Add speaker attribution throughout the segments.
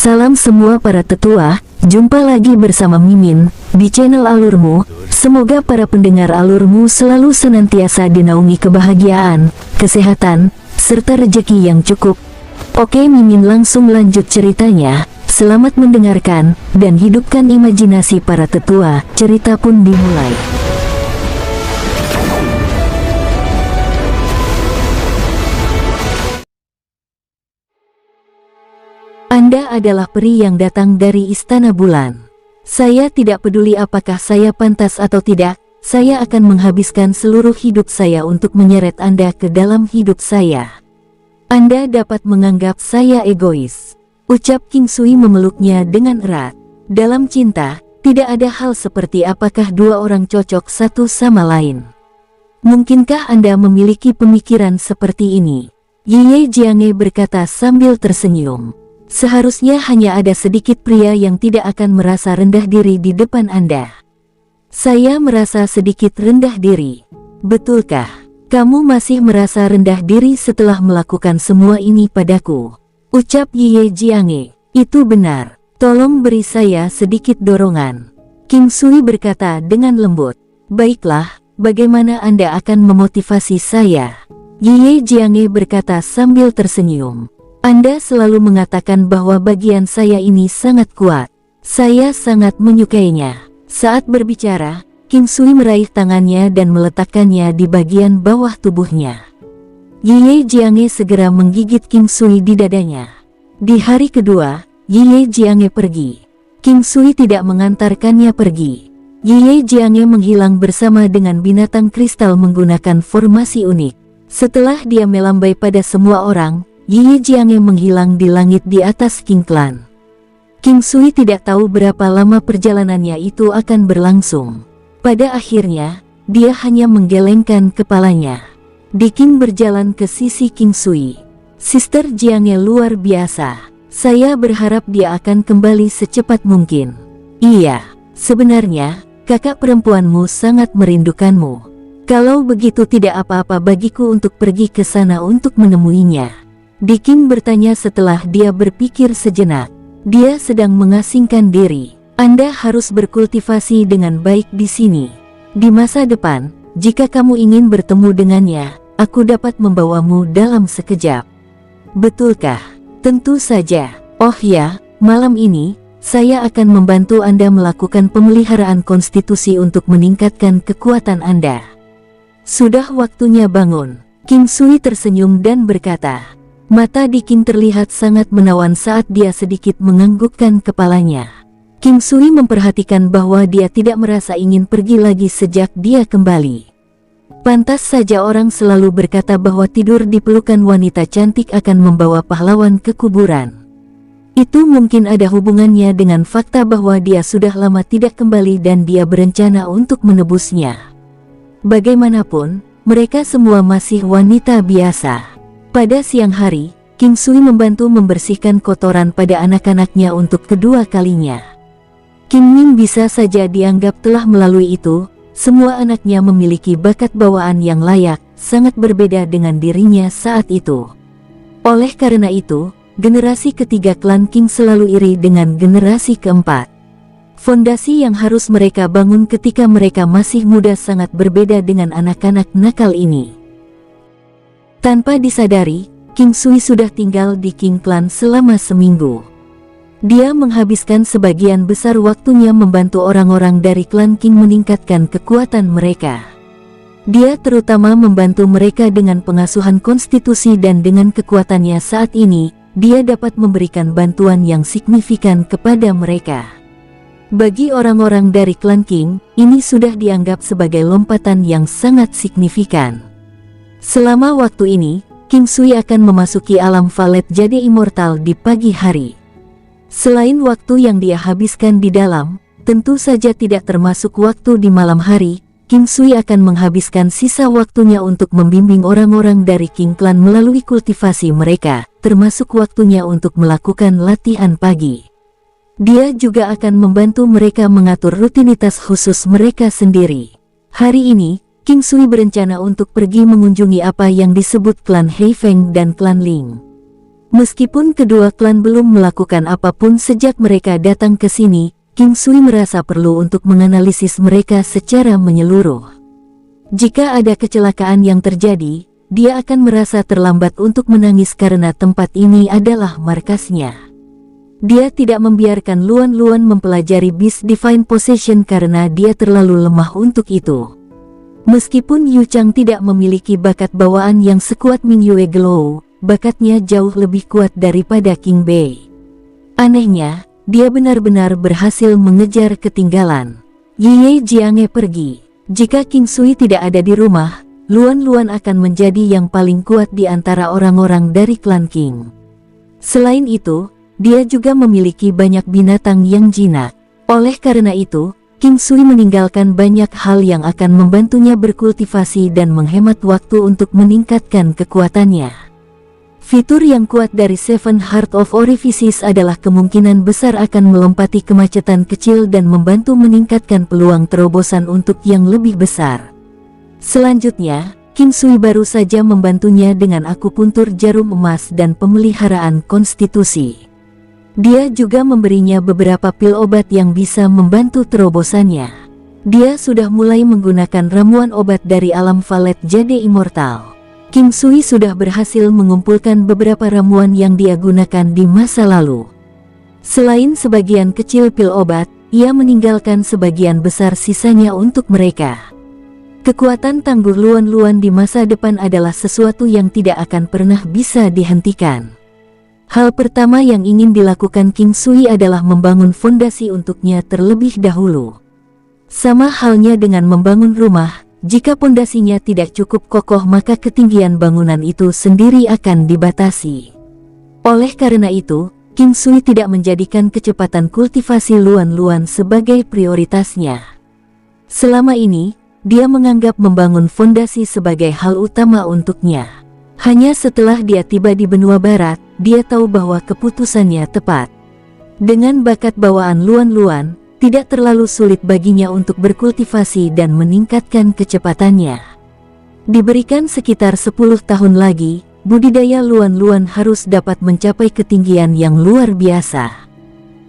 Speaker 1: Salam semua para tetua, jumpa lagi bersama Mimin di channel Alurmu. Semoga para pendengar Alurmu selalu senantiasa dinaungi kebahagiaan, kesehatan, serta rezeki yang cukup. Oke, Mimin langsung lanjut ceritanya. Selamat mendengarkan dan hidupkan imajinasi para tetua. Cerita pun dimulai. Anda adalah peri yang datang dari istana bulan. Saya tidak peduli apakah saya pantas atau tidak, saya akan menghabiskan seluruh hidup saya untuk menyeret Anda ke dalam hidup saya. Anda dapat menganggap saya egois, ucap King Sui memeluknya dengan erat. Dalam cinta, tidak ada hal seperti apakah dua orang cocok satu sama lain. Mungkinkah Anda memiliki pemikiran seperti ini? Ye Jiange berkata sambil tersenyum. Seharusnya hanya ada sedikit pria yang tidak akan merasa rendah diri di depan Anda. Saya merasa sedikit rendah diri. Betulkah? Kamu masih merasa rendah diri setelah melakukan semua ini padaku? Ucap Ye Jiange. Itu benar. Tolong beri saya sedikit dorongan. King Sui berkata dengan lembut. Baiklah, bagaimana Anda akan memotivasi saya? Ye Jiange berkata sambil tersenyum. Anda selalu mengatakan bahwa bagian saya ini sangat kuat. Saya sangat menyukainya. Saat berbicara, King Sui meraih tangannya dan meletakkannya di bagian bawah tubuhnya. Ye Jiange segera menggigit King Sui di dadanya. Di hari kedua, Ye Jiange pergi. King Sui tidak mengantarkannya pergi. Ye Jiange menghilang bersama dengan binatang kristal menggunakan formasi unik. Setelah dia melambai pada semua orang, Ye Jiange menghilang di langit di atas King Clan. King Sui tidak tahu berapa lama perjalanannya itu akan berlangsung. Pada akhirnya, dia hanya menggelengkan kepalanya. Di King berjalan ke sisi King Sui. Sister Jiange luar biasa. Saya berharap dia akan kembali secepat mungkin. Iya, sebenarnya, kakak perempuanmu sangat merindukanmu. Kalau begitu tidak apa-apa bagiku untuk pergi ke sana untuk menemuinya. Di King bertanya setelah dia berpikir sejenak. Dia sedang mengasingkan diri. Anda harus berkultivasi dengan baik di sini. Di masa depan, jika kamu ingin bertemu dengannya, aku dapat membawamu dalam sekejap. Betulkah? Tentu saja. Oh ya, malam ini, saya akan membantu Anda melakukan pemeliharaan konstitusi untuk meningkatkan kekuatan Anda. Sudah waktunya bangun. King Sui tersenyum dan berkata. Mata di King terlihat sangat menawan saat dia sedikit menganggukkan kepalanya. King Sui memperhatikan bahwa dia tidak merasa ingin pergi lagi sejak dia kembali. Pantas saja orang selalu berkata bahwa tidur di pelukan wanita cantik akan membawa pahlawan ke kuburan. Itu mungkin ada hubungannya dengan fakta bahwa dia sudah lama tidak kembali dan dia berencana untuk menebusnya. Bagaimanapun, mereka semua masih wanita biasa. Pada siang hari, King Sui membantu membersihkan kotoran pada anak-anaknya untuk kedua kalinya. King Ming bisa saja dianggap telah melalui itu, semua anaknya memiliki bakat bawaan yang layak, sangat berbeda dengan dirinya saat itu. Oleh karena itu, generasi ketiga klan King selalu iri dengan generasi keempat. Fondasi yang harus mereka bangun ketika mereka masih muda sangat berbeda dengan anak-anak nakal ini. Tanpa disadari, King Sui sudah tinggal di King Clan selama seminggu. Dia menghabiskan sebagian besar waktunya membantu orang-orang dari klan King meningkatkan kekuatan mereka. Dia terutama membantu mereka dengan pengasuhan konstitusi dan dengan kekuatannya saat ini, dia dapat memberikan bantuan yang signifikan kepada mereka. Bagi orang-orang dari klan King, ini sudah dianggap sebagai lompatan yang sangat signifikan. Selama waktu ini, King Sui akan memasuki alam valet jadi immortal di pagi hari. Selain waktu yang dia habiskan di dalam, tentu saja tidak termasuk waktu di malam hari, King Sui akan menghabiskan sisa waktunya untuk membimbing orang-orang dari King Clan melalui kultivasi mereka, termasuk waktunya untuk melakukan latihan pagi. Dia juga akan membantu mereka mengatur rutinitas khusus mereka sendiri. Hari ini, King Sui berencana untuk pergi mengunjungi apa yang disebut klan Heifeng dan klan Ling. Meskipun kedua klan belum melakukan apapun sejak mereka datang ke sini, King Sui merasa perlu untuk menganalisis mereka secara menyeluruh. Jika ada kecelakaan yang terjadi, dia akan merasa terlambat untuk menangis karena tempat ini adalah markasnya. Dia tidak membiarkan Luan Luan mempelajari Beast Divine Possession karena dia terlalu lemah untuk itu. Meskipun Yu Chang tidak memiliki bakat bawaan yang sekuat Ming Yue Glow, bakatnya jauh lebih kuat daripada King Bei. Anehnya, dia benar-benar berhasil mengejar ketinggalan. Ye Jiange pergi. Jika King Sui tidak ada di rumah, Luan Luan akan menjadi yang paling kuat di antara orang-orang dari klan King. Selain itu, dia juga memiliki banyak binatang yang jinak. Oleh karena itu, King Sui meninggalkan banyak hal yang akan membantunya berkultivasi dan menghemat waktu untuk meningkatkan kekuatannya. Fitur yang kuat dari Seven Heart of Orifices adalah kemungkinan besar akan melompati kemacetan kecil dan membantu meningkatkan peluang terobosan untuk yang lebih besar. Selanjutnya, King Sui baru saja membantunya dengan akupuntur jarum emas dan pemeliharaan konstitusi. Dia juga memberinya beberapa pil obat yang bisa membantu terobosannya. Dia sudah mulai menggunakan ramuan obat dari alam Valet Jade Immortal. King Sui sudah berhasil mengumpulkan beberapa ramuan yang dia gunakan di masa lalu. Selain sebagian kecil pil obat, ia meninggalkan sebagian besar sisanya untuk mereka. Kekuatan tangguh Luan Luan di masa depan adalah sesuatu yang tidak akan pernah bisa dihentikan. Hal pertama yang ingin dilakukan King Sui adalah membangun fondasi untuknya terlebih dahulu. Sama halnya dengan membangun rumah. Jika pondasinya tidak cukup kokoh maka ketinggian bangunan itu sendiri akan dibatasi. Oleh karena itu, King Sui tidak menjadikan kecepatan kultivasi Luan Luan sebagai prioritasnya. Selama ini, dia menganggap membangun fondasi sebagai hal utama untuknya. Hanya setelah dia tiba di benua barat, dia tahu bahwa keputusannya tepat. Dengan bakat bawaan Luan Luan, tidak terlalu sulit baginya untuk berkultivasi dan meningkatkan kecepatannya. Diberikan sekitar 10 tahun lagi, budidaya Luan Luan harus dapat mencapai ketinggian yang luar biasa.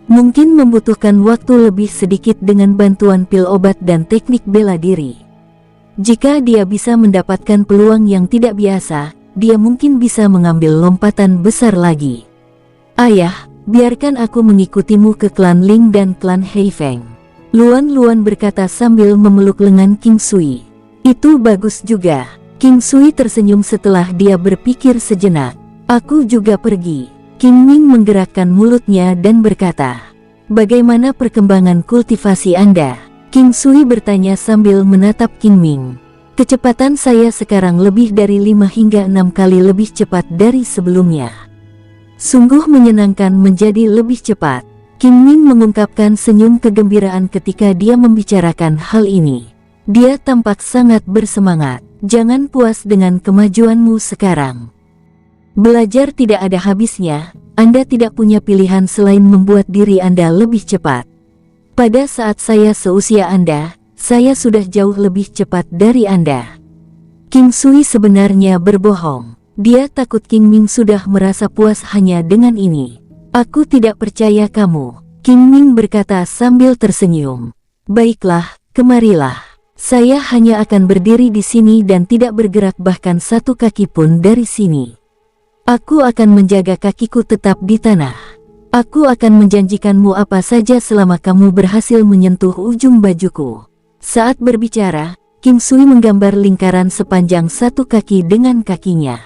Speaker 1: Mungkin membutuhkan waktu lebih sedikit dengan bantuan pil obat dan teknik bela diri. Jika dia bisa mendapatkan peluang yang tidak biasa, dia mungkin bisa mengambil lompatan besar lagi. Ayah, biarkan aku mengikutimu ke klan Ling dan klan Heifeng. Luan Luan berkata sambil memeluk lengan King Sui. Itu bagus juga. King Sui tersenyum setelah dia berpikir sejenak. Aku juga pergi. King Ming menggerakkan mulutnya dan berkata, bagaimana perkembangan kultivasi Anda? King Sui bertanya sambil menatap King Ming. Kecepatan saya sekarang lebih dari 5 hingga 6 kali lebih cepat dari sebelumnya. Sungguh menyenangkan menjadi lebih cepat. King Ming mengungkapkan senyum kegembiraan ketika dia membicarakan hal ini. Dia tampak sangat bersemangat. Jangan puas dengan kemajuanmu sekarang. Belajar tidak ada habisnya. Anda tidak punya pilihan selain membuat diri Anda lebih cepat. Pada saat saya seusia Anda, saya sudah jauh lebih cepat dari Anda. King Sui sebenarnya berbohong. Dia takut King Ming sudah merasa puas hanya dengan ini. Aku tidak percaya kamu, King Ming berkata sambil tersenyum. Baiklah, kemarilah. Saya hanya akan berdiri di sini dan tidak bergerak bahkan satu kaki pun dari sini. Aku akan menjaga kakiku tetap di tanah. Aku akan menjanjikanmu apa saja selama kamu berhasil menyentuh ujung bajuku. Saat berbicara, King Sui menggambar lingkaran sepanjang satu kaki dengan kakinya.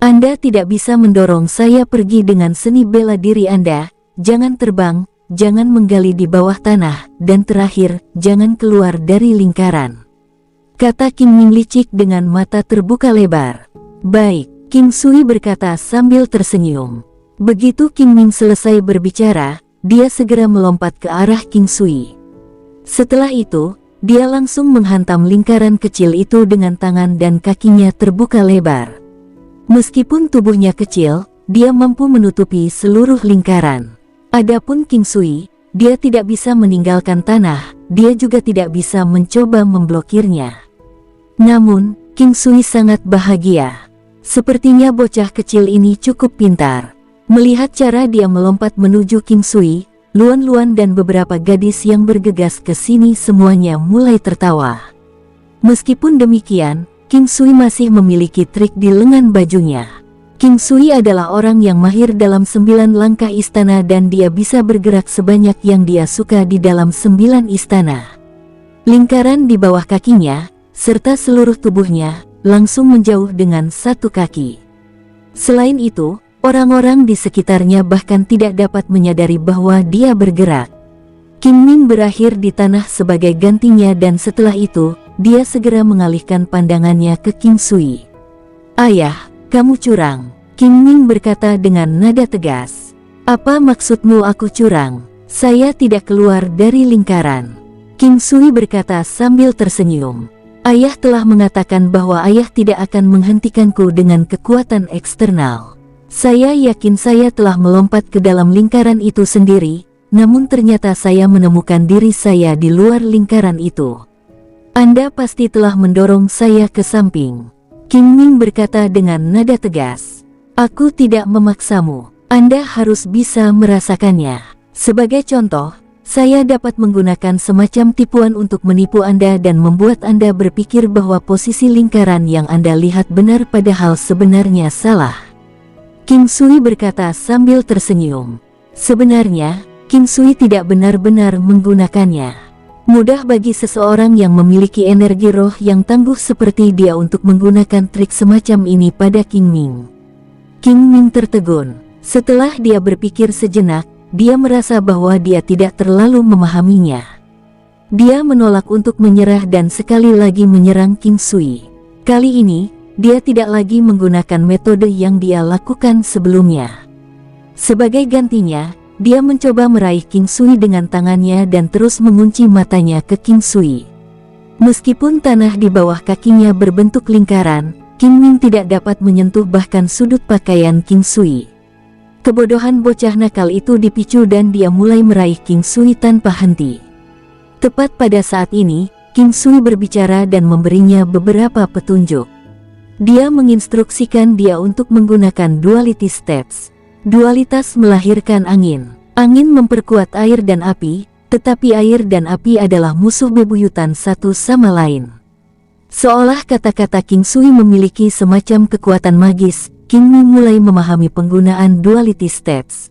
Speaker 1: Anda tidak bisa mendorong saya pergi dengan seni bela diri Anda. Jangan terbang, jangan menggali di bawah tanah, dan terakhir, jangan keluar dari lingkaran. Kata King Ming licik dengan mata terbuka lebar. Baik, King Sui berkata sambil tersenyum. Begitu King Ming selesai berbicara, dia segera melompat ke arah King Sui. Setelah itu, dia langsung menghantam lingkaran kecil itu dengan tangan dan kakinya terbuka lebar. Meskipun tubuhnya kecil, dia mampu menutupi seluruh lingkaran. Adapun King Sui, dia tidak bisa meninggalkan tanah, dia juga tidak bisa mencoba memblokirnya. Namun, King Sui sangat bahagia. Sepertinya bocah kecil ini cukup pintar. Melihat cara dia melompat menuju King Sui, Luan Luan dan beberapa gadis yang bergegas ke sini semuanya mulai tertawa. Meskipun demikian, King Sui masih memiliki trik di lengan bajunya. King Sui adalah orang yang mahir dalam 9 langkah istana dan dia bisa bergerak sebanyak yang dia suka di dalam 9 istana. Lingkaran di bawah kakinya, serta seluruh tubuhnya, langsung menjauh dengan 1 kaki. Selain itu, orang-orang di sekitarnya bahkan tidak dapat menyadari bahwa dia bergerak. King Ming berakhir di tanah sebagai gantinya dan setelah itu, dia segera mengalihkan pandangannya ke King Sui. "Ayah, kamu curang," King Ming berkata dengan nada tegas. "Apa maksudmu aku curang? Saya tidak keluar dari lingkaran." King Sui berkata sambil tersenyum. "Ayah telah mengatakan bahwa ayah tidak akan menghentikanku dengan kekuatan eksternal. Saya yakin saya telah melompat ke dalam lingkaran itu sendiri, namun ternyata saya menemukan diri saya di luar lingkaran itu. Anda pasti telah mendorong saya ke samping." King Ming berkata dengan nada tegas. "Aku tidak memaksamu. Anda harus bisa merasakannya. Sebagai contoh, saya dapat menggunakan semacam tipuan untuk menipu Anda dan membuat Anda berpikir bahwa posisi lingkaran yang Anda lihat benar padahal sebenarnya salah." King Sui berkata sambil tersenyum. Sebenarnya, King Sui tidak benar-benar menggunakannya. Mudah bagi seseorang yang memiliki energi roh yang tangguh seperti dia untuk menggunakan trik semacam ini pada King Ming. King Ming tertegun. Setelah dia berpikir sejenak, dia merasa bahwa dia tidak terlalu memahaminya. Dia menolak untuk menyerah dan sekali lagi menyerang King Sui. Kali ini, dia tidak lagi menggunakan metode yang dia lakukan sebelumnya. Sebagai gantinya, dia mencoba meraih King Sui dengan tangannya dan terus mengunci matanya ke King Sui. Meskipun tanah di bawah kakinya berbentuk lingkaran, King Ming tidak dapat menyentuh bahkan sudut pakaian King Sui. Kebodohan bocah nakal itu dipicu dan dia mulai meraih King Sui tanpa henti. Tepat pada saat ini, King Sui berbicara dan memberinya beberapa petunjuk. Dia menginstruksikan dia untuk menggunakan duality steps. Dualitas melahirkan angin. Angin memperkuat air dan api, tetapi air dan api adalah musuh bebuyutan satu sama lain. Seolah kata-kata King Sui memiliki semacam kekuatan magis, King Ming mulai memahami penggunaan duality steps.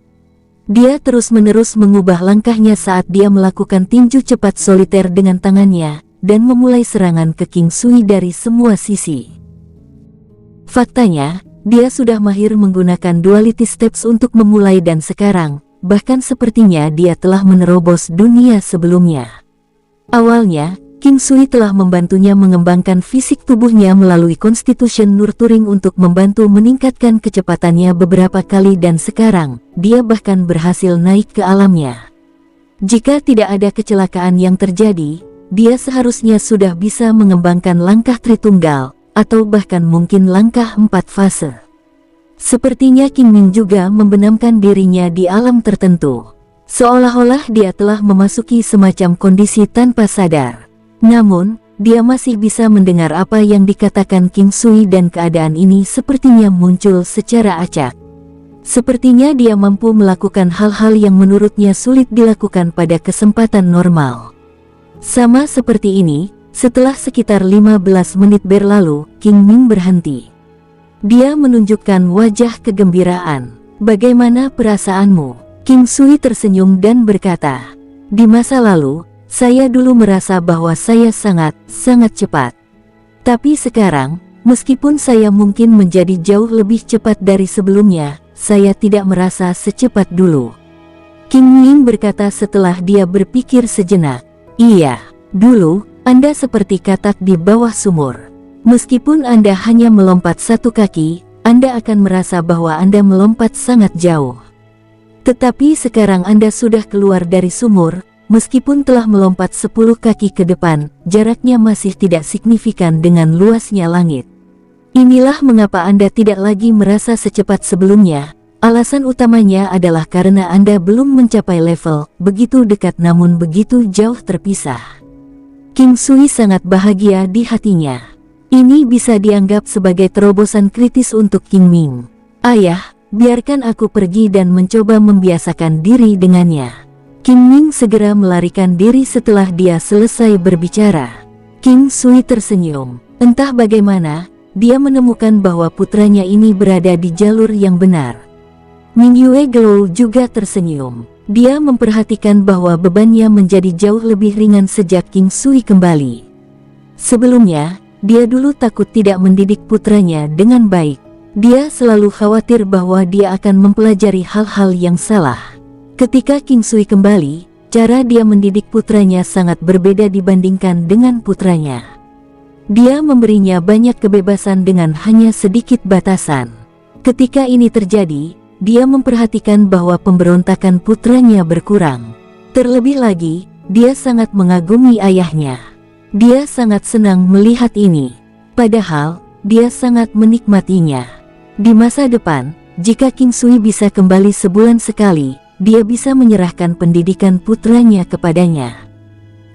Speaker 1: Dia terus-menerus mengubah langkahnya saat dia melakukan tinju cepat soliter dengan tangannya, dan memulai serangan ke King Sui dari semua sisi. Faktanya, dia sudah mahir menggunakan duality steps untuk memulai dan sekarang, bahkan sepertinya dia telah menerobos dunia sebelumnya. Awalnya, King Sui telah membantunya mengembangkan fisik tubuhnya melalui Constitution Nurturing untuk membantu meningkatkan kecepatannya beberapa kali dan sekarang, dia bahkan berhasil naik ke alamnya. Jika tidak ada kecelakaan yang terjadi, dia seharusnya sudah bisa mengembangkan langkah Tritunggal, atau bahkan mungkin langkah 4 fase. Sepertinya King Ming juga membenamkan dirinya di alam tertentu. Seolah-olah dia telah memasuki semacam kondisi tanpa sadar. Namun, dia masih bisa mendengar apa yang dikatakan King Sui dan keadaan ini sepertinya muncul secara acak. Sepertinya dia mampu melakukan hal-hal yang menurutnya sulit dilakukan pada kesempatan normal. Sama seperti ini, setelah sekitar 15 menit berlalu, King Ming berhenti. Dia menunjukkan wajah kegembiraan. "Bagaimana perasaanmu?" King Sui tersenyum dan berkata, "Di masa lalu, saya dulu merasa bahwa saya sangat cepat. Tapi sekarang, meskipun saya mungkin menjadi jauh lebih cepat dari sebelumnya, saya tidak merasa secepat dulu." King Ming berkata setelah dia berpikir sejenak, "Iya, dulu, Anda seperti katak di bawah sumur. Meskipun Anda hanya melompat 1 kaki, Anda akan merasa bahwa Anda melompat sangat jauh. Tetapi sekarang Anda sudah keluar dari sumur, meskipun telah melompat 10 kaki ke depan, jaraknya masih tidak signifikan dengan luasnya langit. Inilah mengapa Anda tidak lagi merasa secepat sebelumnya. Alasan utamanya adalah karena Anda belum mencapai level begitu dekat namun begitu jauh terpisah." King Sui sangat bahagia di hatinya. Ini bisa dianggap sebagai terobosan kritis untuk King Ming. Ayah, biarkan aku pergi dan mencoba membiasakan diri dengannya. King Ming segera melarikan diri setelah dia selesai berbicara. King Sui tersenyum. Entah bagaimana, dia menemukan bahwa putranya ini berada di jalur yang benar. Ming Yue Gelou juga tersenyum. Dia memperhatikan bahwa bebannya menjadi jauh lebih ringan sejak King Sui kembali. Sebelumnya, dia dulu takut tidak mendidik putranya dengan baik. Dia selalu khawatir bahwa dia akan mempelajari hal-hal yang salah. Ketika King Sui kembali, cara dia mendidik putranya sangat berbeda dibandingkan dengan putranya. Dia memberinya banyak kebebasan dengan hanya sedikit batasan. Ketika ini terjadi, dia memperhatikan bahwa pemberontakan putranya berkurang. Terlebih lagi, dia sangat mengagumi ayahnya. Dia sangat senang melihat ini. Padahal, dia sangat menikmatinya. Di masa depan, jika King Sui bisa kembali sebulan sekali, dia bisa menyerahkan pendidikan putranya kepadanya.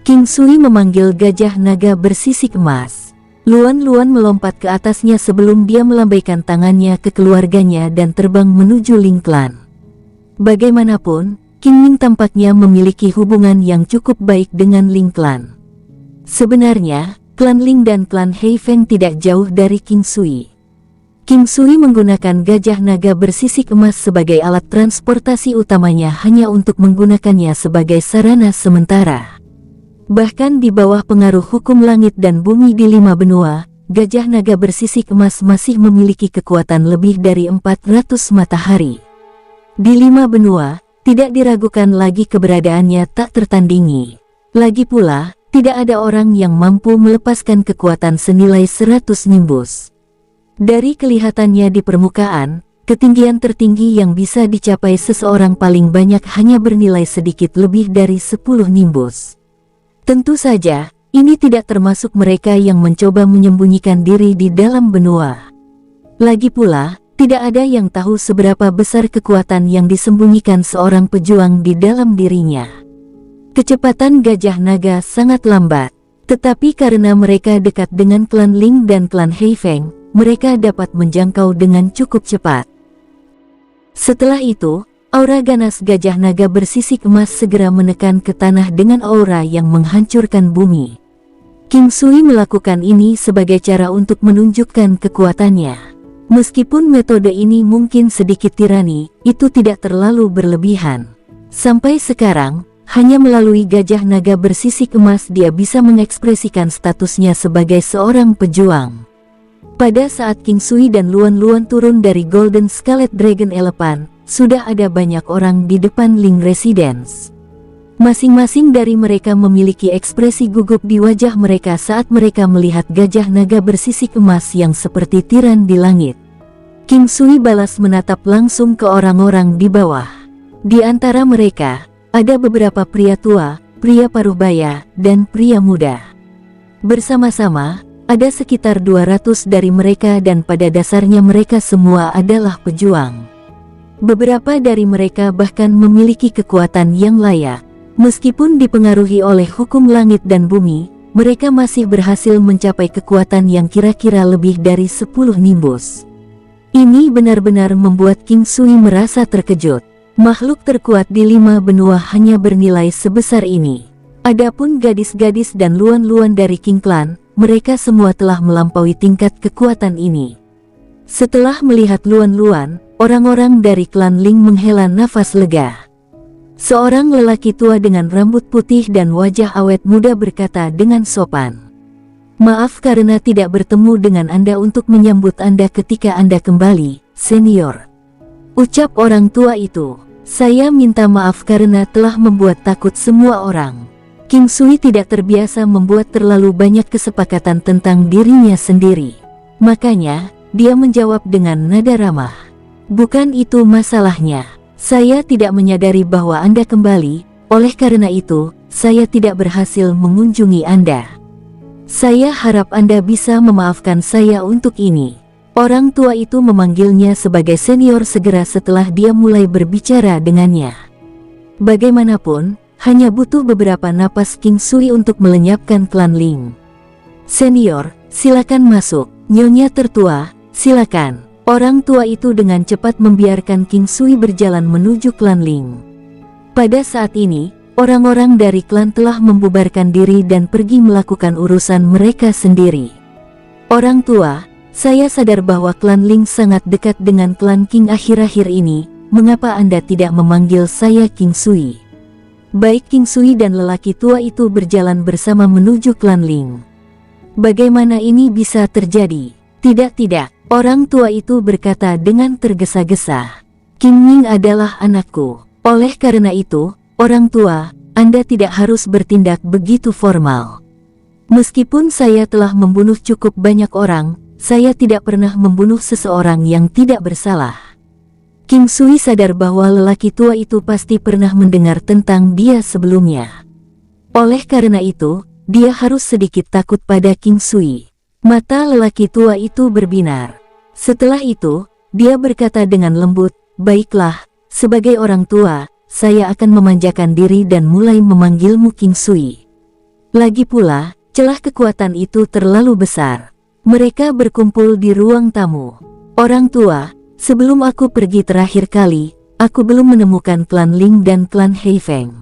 Speaker 1: King Sui memanggil gajah naga bersisik emas. Luan-Luan melompat ke atasnya sebelum dia melambaikan tangannya ke keluarganya dan terbang menuju Ling Clan. Bagaimanapun, King Ming tampaknya memiliki hubungan yang cukup baik dengan Ling Clan. Sebenarnya, klan Ling dan klan Hei Feng tidak jauh dari King Sui. King Sui menggunakan gajah naga bersisik emas sebagai alat transportasi utamanya hanya untuk menggunakannya sebagai sarana sementara. Bahkan di bawah pengaruh hukum langit dan bumi di 5 benua, gajah naga bersisik emas masih memiliki kekuatan lebih dari 400 matahari. Di 5 benua, tidak diragukan lagi keberadaannya tak tertandingi. Lagi pula, tidak ada orang yang mampu melepaskan kekuatan senilai 100 nimbus. Dari kelihatannya di permukaan, ketinggian tertinggi yang bisa dicapai seseorang paling banyak hanya bernilai sedikit lebih dari 10 nimbus. Tentu saja, ini tidak termasuk mereka yang mencoba menyembunyikan diri di dalam benua. Lagi pula, tidak ada yang tahu seberapa besar kekuatan yang disembunyikan seorang pejuang di dalam dirinya. Kecepatan gajah naga sangat lambat, tetapi karena mereka dekat dengan klan Ling dan klan Hei Feng, mereka dapat menjangkau dengan cukup cepat. Setelah itu, aura ganas gajah naga bersisik emas segera menekan ke tanah dengan aura yang menghancurkan bumi. King Sui melakukan ini sebagai cara untuk menunjukkan kekuatannya. Meskipun metode ini mungkin sedikit tirani, itu tidak terlalu berlebihan. Sampai sekarang, hanya melalui gajah naga bersisik emas dia bisa mengekspresikan statusnya sebagai seorang pejuang. Pada saat King Sui dan Luan-Luan turun dari Golden Scarlet Dragon Elephant, sudah ada banyak orang di depan Ling Residence. Masing-masing dari mereka memiliki ekspresi gugup di wajah mereka saat mereka melihat gajah naga bersisik emas yang seperti tiran di langit. King Sui balas menatap langsung ke orang-orang di bawah. Di antara mereka, ada beberapa pria tua, pria paruh baya, dan pria muda. Bersama-sama, ada sekitar 200 dari mereka dan pada dasarnya mereka semua adalah pejuang. Beberapa dari mereka bahkan memiliki kekuatan yang layak. Meskipun dipengaruhi oleh hukum langit dan bumi, mereka masih berhasil mencapai kekuatan yang kira-kira lebih dari 10 nimbus. Ini benar-benar membuat King Sui merasa terkejut. Makhluk terkuat di 5 benua hanya bernilai sebesar ini. Adapun gadis-gadis dan luan-luan dari King Clan, mereka semua telah melampaui tingkat kekuatan ini. Setelah melihat luan-luan, orang-orang dari klan Ling menghela nafas lega. Seorang lelaki tua dengan rambut putih dan wajah awet muda berkata dengan sopan, "Maaf karena tidak bertemu dengan Anda untuk menyambut Anda ketika Anda kembali, senior." Ucap orang tua itu. "Saya minta maaf karena telah membuat takut semua orang." King Sui tidak terbiasa membuat terlalu banyak kesepakatan tentang dirinya sendiri. Makanya, dia menjawab dengan nada ramah. "Bukan itu masalahnya. Saya tidak menyadari bahwa Anda kembali, oleh karena itu, saya tidak berhasil mengunjungi Anda. Saya harap Anda bisa memaafkan saya untuk ini." Orang tua itu memanggilnya sebagai senior segera setelah dia mulai berbicara dengannya. Bagaimanapun, hanya butuh beberapa napas King Sui untuk melenyapkan klan Ling. "Senior, Silakan masuk, Nyonya tertua, silakan. Orang tua itu dengan cepat membiarkan King Sui berjalan menuju klan Ling. Pada saat ini, orang-orang dari klan telah membubarkan diri dan pergi melakukan urusan mereka sendiri. Orang tua, saya sadar bahwa klan Ling sangat dekat dengan klan King akhir-akhir ini. Mengapa Anda tidak memanggil saya King Sui? Baik King Sui dan lelaki tua itu berjalan bersama menuju klan Ling. Bagaimana ini bisa terjadi? Tidak. Orang tua itu berkata dengan tergesa-gesa. King Ming adalah anakku. Oleh karena itu, orang tua, Anda tidak harus bertindak begitu formal. Meskipun saya telah membunuh cukup banyak orang, saya tidak pernah membunuh seseorang yang tidak bersalah. King Sui sadar bahwa lelaki tua itu pasti pernah mendengar tentang dia sebelumnya. Oleh karena itu, dia harus sedikit takut pada King Sui. Mata lelaki tua itu berbinar. Setelah itu, dia berkata dengan lembut, "Baiklah, sebagai orang tua, saya akan memanjakan diri dan mulai memanggilmu King Sui." Lagi pula, celah kekuatan itu terlalu besar. Mereka berkumpul di ruang tamu. Orang tua, sebelum aku pergi terakhir kali, aku belum menemukan klan Ling dan klan Heifeng.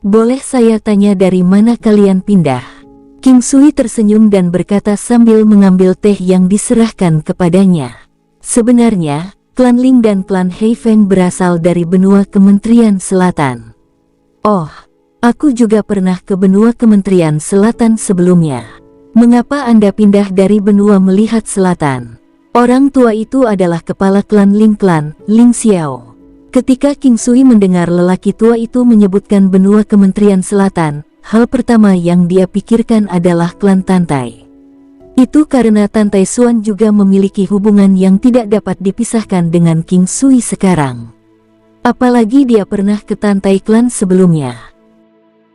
Speaker 1: Boleh saya tanya dari mana kalian pindah? King Sui tersenyum dan berkata sambil mengambil teh yang diserahkan kepadanya. Sebenarnya, klan Ling dan klan Heifeng berasal dari benua Kementerian Selatan. Oh, aku juga pernah ke benua Kementerian Selatan sebelumnya. Mengapa Anda pindah dari benua Melihat Selatan? Orang tua itu adalah kepala klan Ling Xiao. Ketika King Sui mendengar lelaki tua itu menyebutkan benua Kementerian Selatan, hal pertama yang dia pikirkan adalah klan Tantai. Itu karena Tantai Xuan juga memiliki hubungan yang tidak dapat dipisahkan dengan King Sui sekarang. Apalagi dia pernah ke Tantai klan sebelumnya.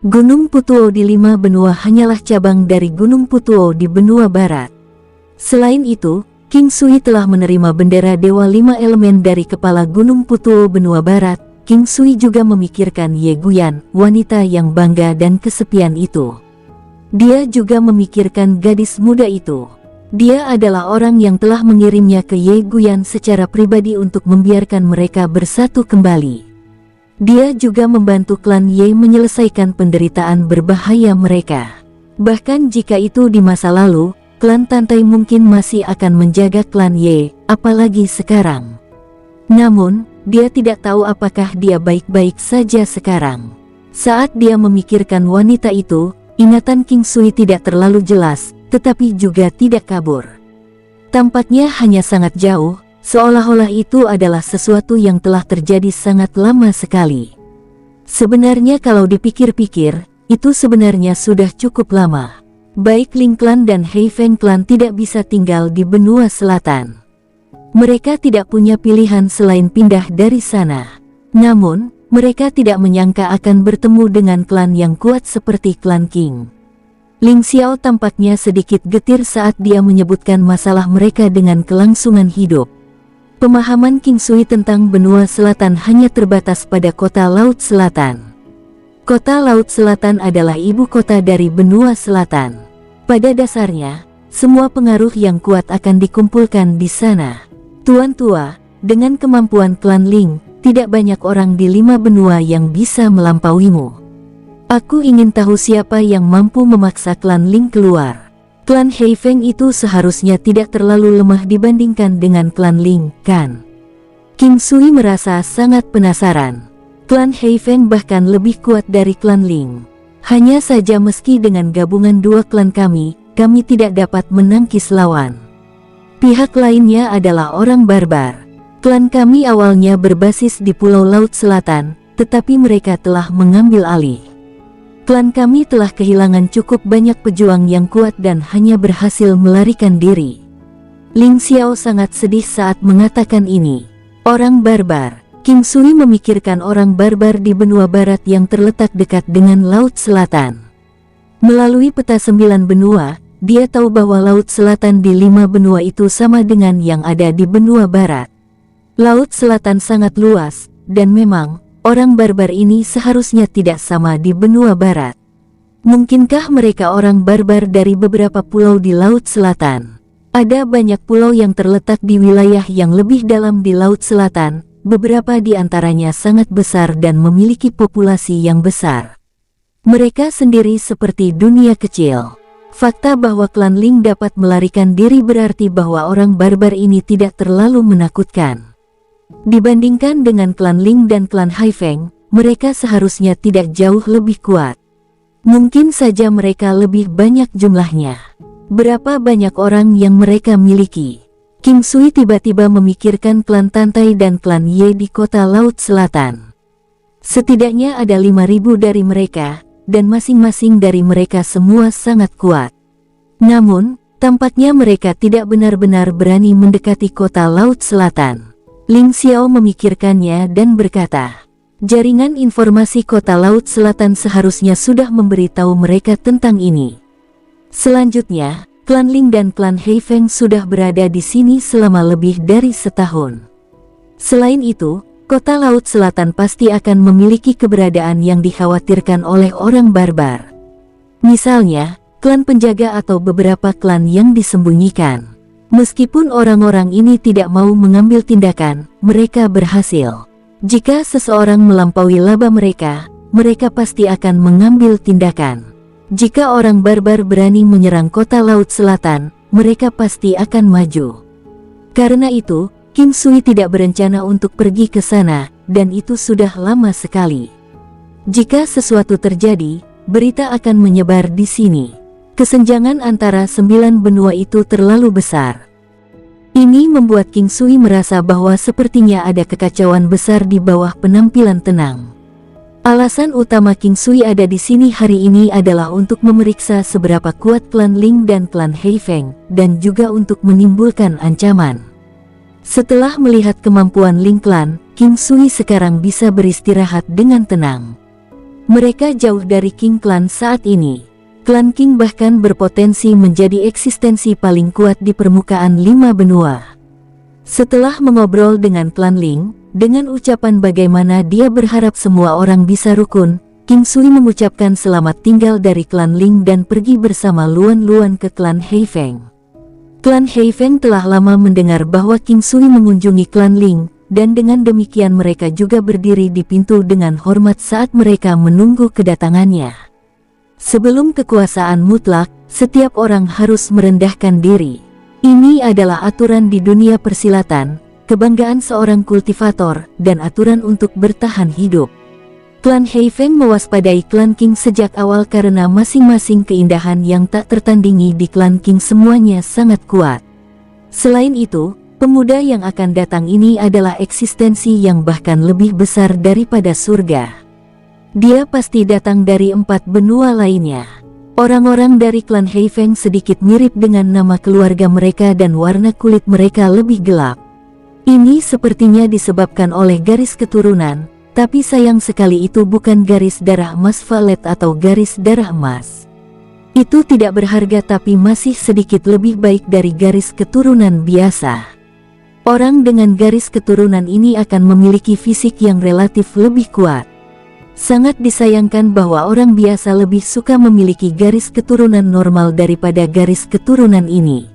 Speaker 1: Gunung Putuo di 5 benua hanyalah cabang dari Gunung Putuo di benua barat. Selain itu, King Sui telah menerima bendera Dewa 5 Elemen dari kepala Gunung Putuo benua barat. King Sui juga memikirkan Ye Guyan, wanita yang bangga dan kesepian itu. Dia juga memikirkan gadis muda itu. Dia adalah orang yang telah mengirimnya ke Ye Guyan secara pribadi untuk membiarkan mereka bersatu kembali. Dia juga membantu klan Ye menyelesaikan penderitaan berbahaya mereka. Bahkan jika itu di masa lalu, klan Tantai mungkin masih akan menjaga klan Ye, apalagi sekarang. Namun, dia tidak tahu apakah dia baik-baik saja sekarang. Saat dia memikirkan wanita itu, ingatan King Sui tidak terlalu jelas, tetapi juga tidak kabur. Tampaknya hanya sangat jauh, seolah-olah itu adalah sesuatu yang telah terjadi sangat lama sekali. Sebenarnya kalau dipikir-pikir, itu sebenarnya sudah cukup lama. Baik Ling Clan dan Heifeng Clan tidak bisa tinggal di benua selatan. Mereka tidak punya pilihan selain pindah dari sana. Namun, mereka tidak menyangka akan bertemu dengan klan yang kuat seperti klan King. Ling Xiao tampaknya sedikit getir saat dia menyebutkan masalah mereka dengan kelangsungan hidup. Pemahaman King Sui tentang benua selatan hanya terbatas pada kota Laut Selatan. Kota Laut Selatan adalah ibu kota dari benua selatan. Pada dasarnya, semua pengaruh yang kuat akan dikumpulkan di sana. Tuan tua, dengan kemampuan klan Ling, tidak banyak orang di 5 benua yang bisa melampauimu. Aku ingin tahu siapa yang mampu memaksa klan Ling keluar. Klan Heifeng itu seharusnya tidak terlalu lemah dibandingkan dengan klan Ling, kan? King Sui merasa sangat penasaran. Klan Heifeng bahkan lebih kuat dari klan Ling. Hanya saja meski dengan gabungan 2 klan kami tidak dapat menangkis lawan. Pihak lainnya adalah orang barbar. Klan kami awalnya berbasis di Pulau Laut Selatan, tetapi mereka telah mengambil alih. Klan kami telah kehilangan cukup banyak pejuang yang kuat dan hanya berhasil melarikan diri. Ling Xiao sangat sedih saat mengatakan ini. Orang barbar. King Sui memikirkan orang barbar di benua barat yang terletak dekat dengan Laut Selatan. Melalui peta 9 benua, dia tahu bahwa Laut Selatan di 5 benua itu sama dengan yang ada di benua barat. Laut Selatan sangat luas, dan memang, orang barbar ini seharusnya tidak sama di benua barat. Mungkinkah mereka orang barbar dari beberapa pulau di Laut Selatan? Ada banyak pulau yang terletak di wilayah yang lebih dalam di Laut Selatan, beberapa di antaranya sangat besar dan memiliki populasi yang besar. Mereka sendiri seperti dunia kecil. Fakta bahwa klan Ling dapat melarikan diri berarti bahwa orang barbar ini tidak terlalu menakutkan. Dibandingkan dengan klan Ling dan klan Haifeng, mereka seharusnya tidak jauh lebih kuat. Mungkin saja mereka lebih banyak jumlahnya. Berapa banyak orang yang mereka miliki? King Sui tiba-tiba memikirkan klan Tantai dan klan Ye di kota Laut Selatan. Setidaknya ada 5.000 dari mereka, dan masing-masing dari mereka semua sangat kuat. Namun, tampaknya mereka tidak benar-benar berani mendekati kota Laut Selatan. Ling Xiao memikirkannya dan berkata, jaringan informasi kota Laut Selatan seharusnya sudah memberitahu mereka tentang ini. Selanjutnya, klan Ling dan klan Haifeng sudah berada di sini selama lebih dari setahun. Selain itu, kota Laut Selatan pasti akan memiliki keberadaan yang dikhawatirkan oleh orang barbar. Misalnya, klan penjaga atau beberapa klan yang disembunyikan. Meskipun orang-orang ini tidak mau mengambil tindakan, mereka berhasil. Jika seseorang melampaui laba mereka, mereka pasti akan mengambil tindakan. Jika orang barbar berani menyerang kota Laut Selatan, mereka pasti akan maju. Karena itu, King Sui tidak berencana untuk pergi ke sana, dan itu sudah lama sekali. Jika sesuatu terjadi, berita akan menyebar di sini. Kesenjangan antara 9 benua itu terlalu besar. Ini membuat King Sui merasa bahwa sepertinya ada kekacauan besar di bawah penampilan tenang. Alasan utama King Sui ada di sini hari ini adalah untuk memeriksa seberapa kuat klan Ling dan klan Haifeng, dan juga untuk menimbulkan ancaman. Setelah melihat kemampuan Ling Clan, King Sui sekarang bisa beristirahat dengan tenang. Mereka jauh dari King Clan saat ini. Klan King bahkan berpotensi menjadi eksistensi paling kuat di permukaan 5 benua. Setelah mengobrol dengan klan Ling, dengan ucapan bagaimana dia berharap semua orang bisa rukun, King Sui mengucapkan selamat tinggal dari klan Ling dan pergi bersama Luan Luan ke klan Haifeng. Klan Haifeng telah lama mendengar bahwa King Sui mengunjungi klan Ling, dan dengan demikian mereka juga berdiri di pintu dengan hormat saat mereka menunggu kedatangannya. Sebelum kekuasaan mutlak, setiap orang harus merendahkan diri. Ini adalah aturan di dunia persilatan, kebanggaan seorang kultivator, dan aturan untuk bertahan hidup. Klan Haifeng mewaspadai klan King sejak awal karena masing-masing keindahan yang tak tertandingi di klan King semuanya sangat kuat. Selain itu, pemuda yang akan datang ini adalah eksistensi yang bahkan lebih besar daripada surga. Dia pasti datang dari 4 benua lainnya. Orang-orang dari klan Haifeng sedikit mirip dengan nama keluarga mereka dan warna kulit mereka lebih gelap. Ini sepertinya disebabkan oleh garis keturunan, tapi sayang sekali itu bukan garis darah emas valet atau garis darah emas. Itu tidak berharga tapi masih sedikit lebih baik dari garis keturunan biasa. Orang dengan garis keturunan ini akan memiliki fisik yang relatif lebih kuat. Sangat disayangkan bahwa orang biasa lebih suka memiliki garis keturunan normal daripada garis keturunan ini.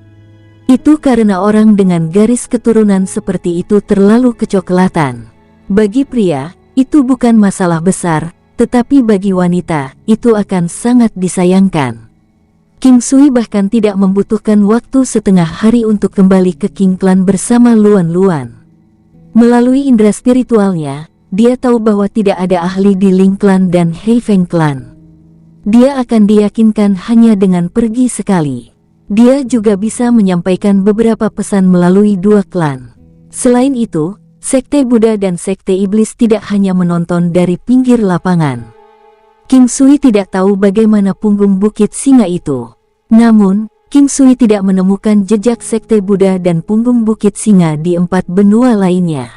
Speaker 1: Itu karena orang dengan garis keturunan seperti itu terlalu kecoklatan. Bagi pria, itu bukan masalah besar, tetapi bagi wanita, itu akan sangat disayangkan. King Sui bahkan tidak membutuhkan waktu setengah hari untuk kembali ke King Clan bersama Luan Luan. Melalui indera spiritualnya, dia tahu bahwa tidak ada ahli di Ling Clan dan Haifeng Clan. Dia akan diyakinkan hanya dengan pergi sekali. Dia juga bisa menyampaikan beberapa pesan melalui 2 klan. Selain itu, Sekte Buddha dan Sekte Iblis tidak hanya menonton dari pinggir lapangan. King Sui tidak tahu bagaimana punggung Bukit Singa itu. Namun, King Sui tidak menemukan jejak Sekte Buddha dan punggung Bukit Singa di 4 benua lainnya.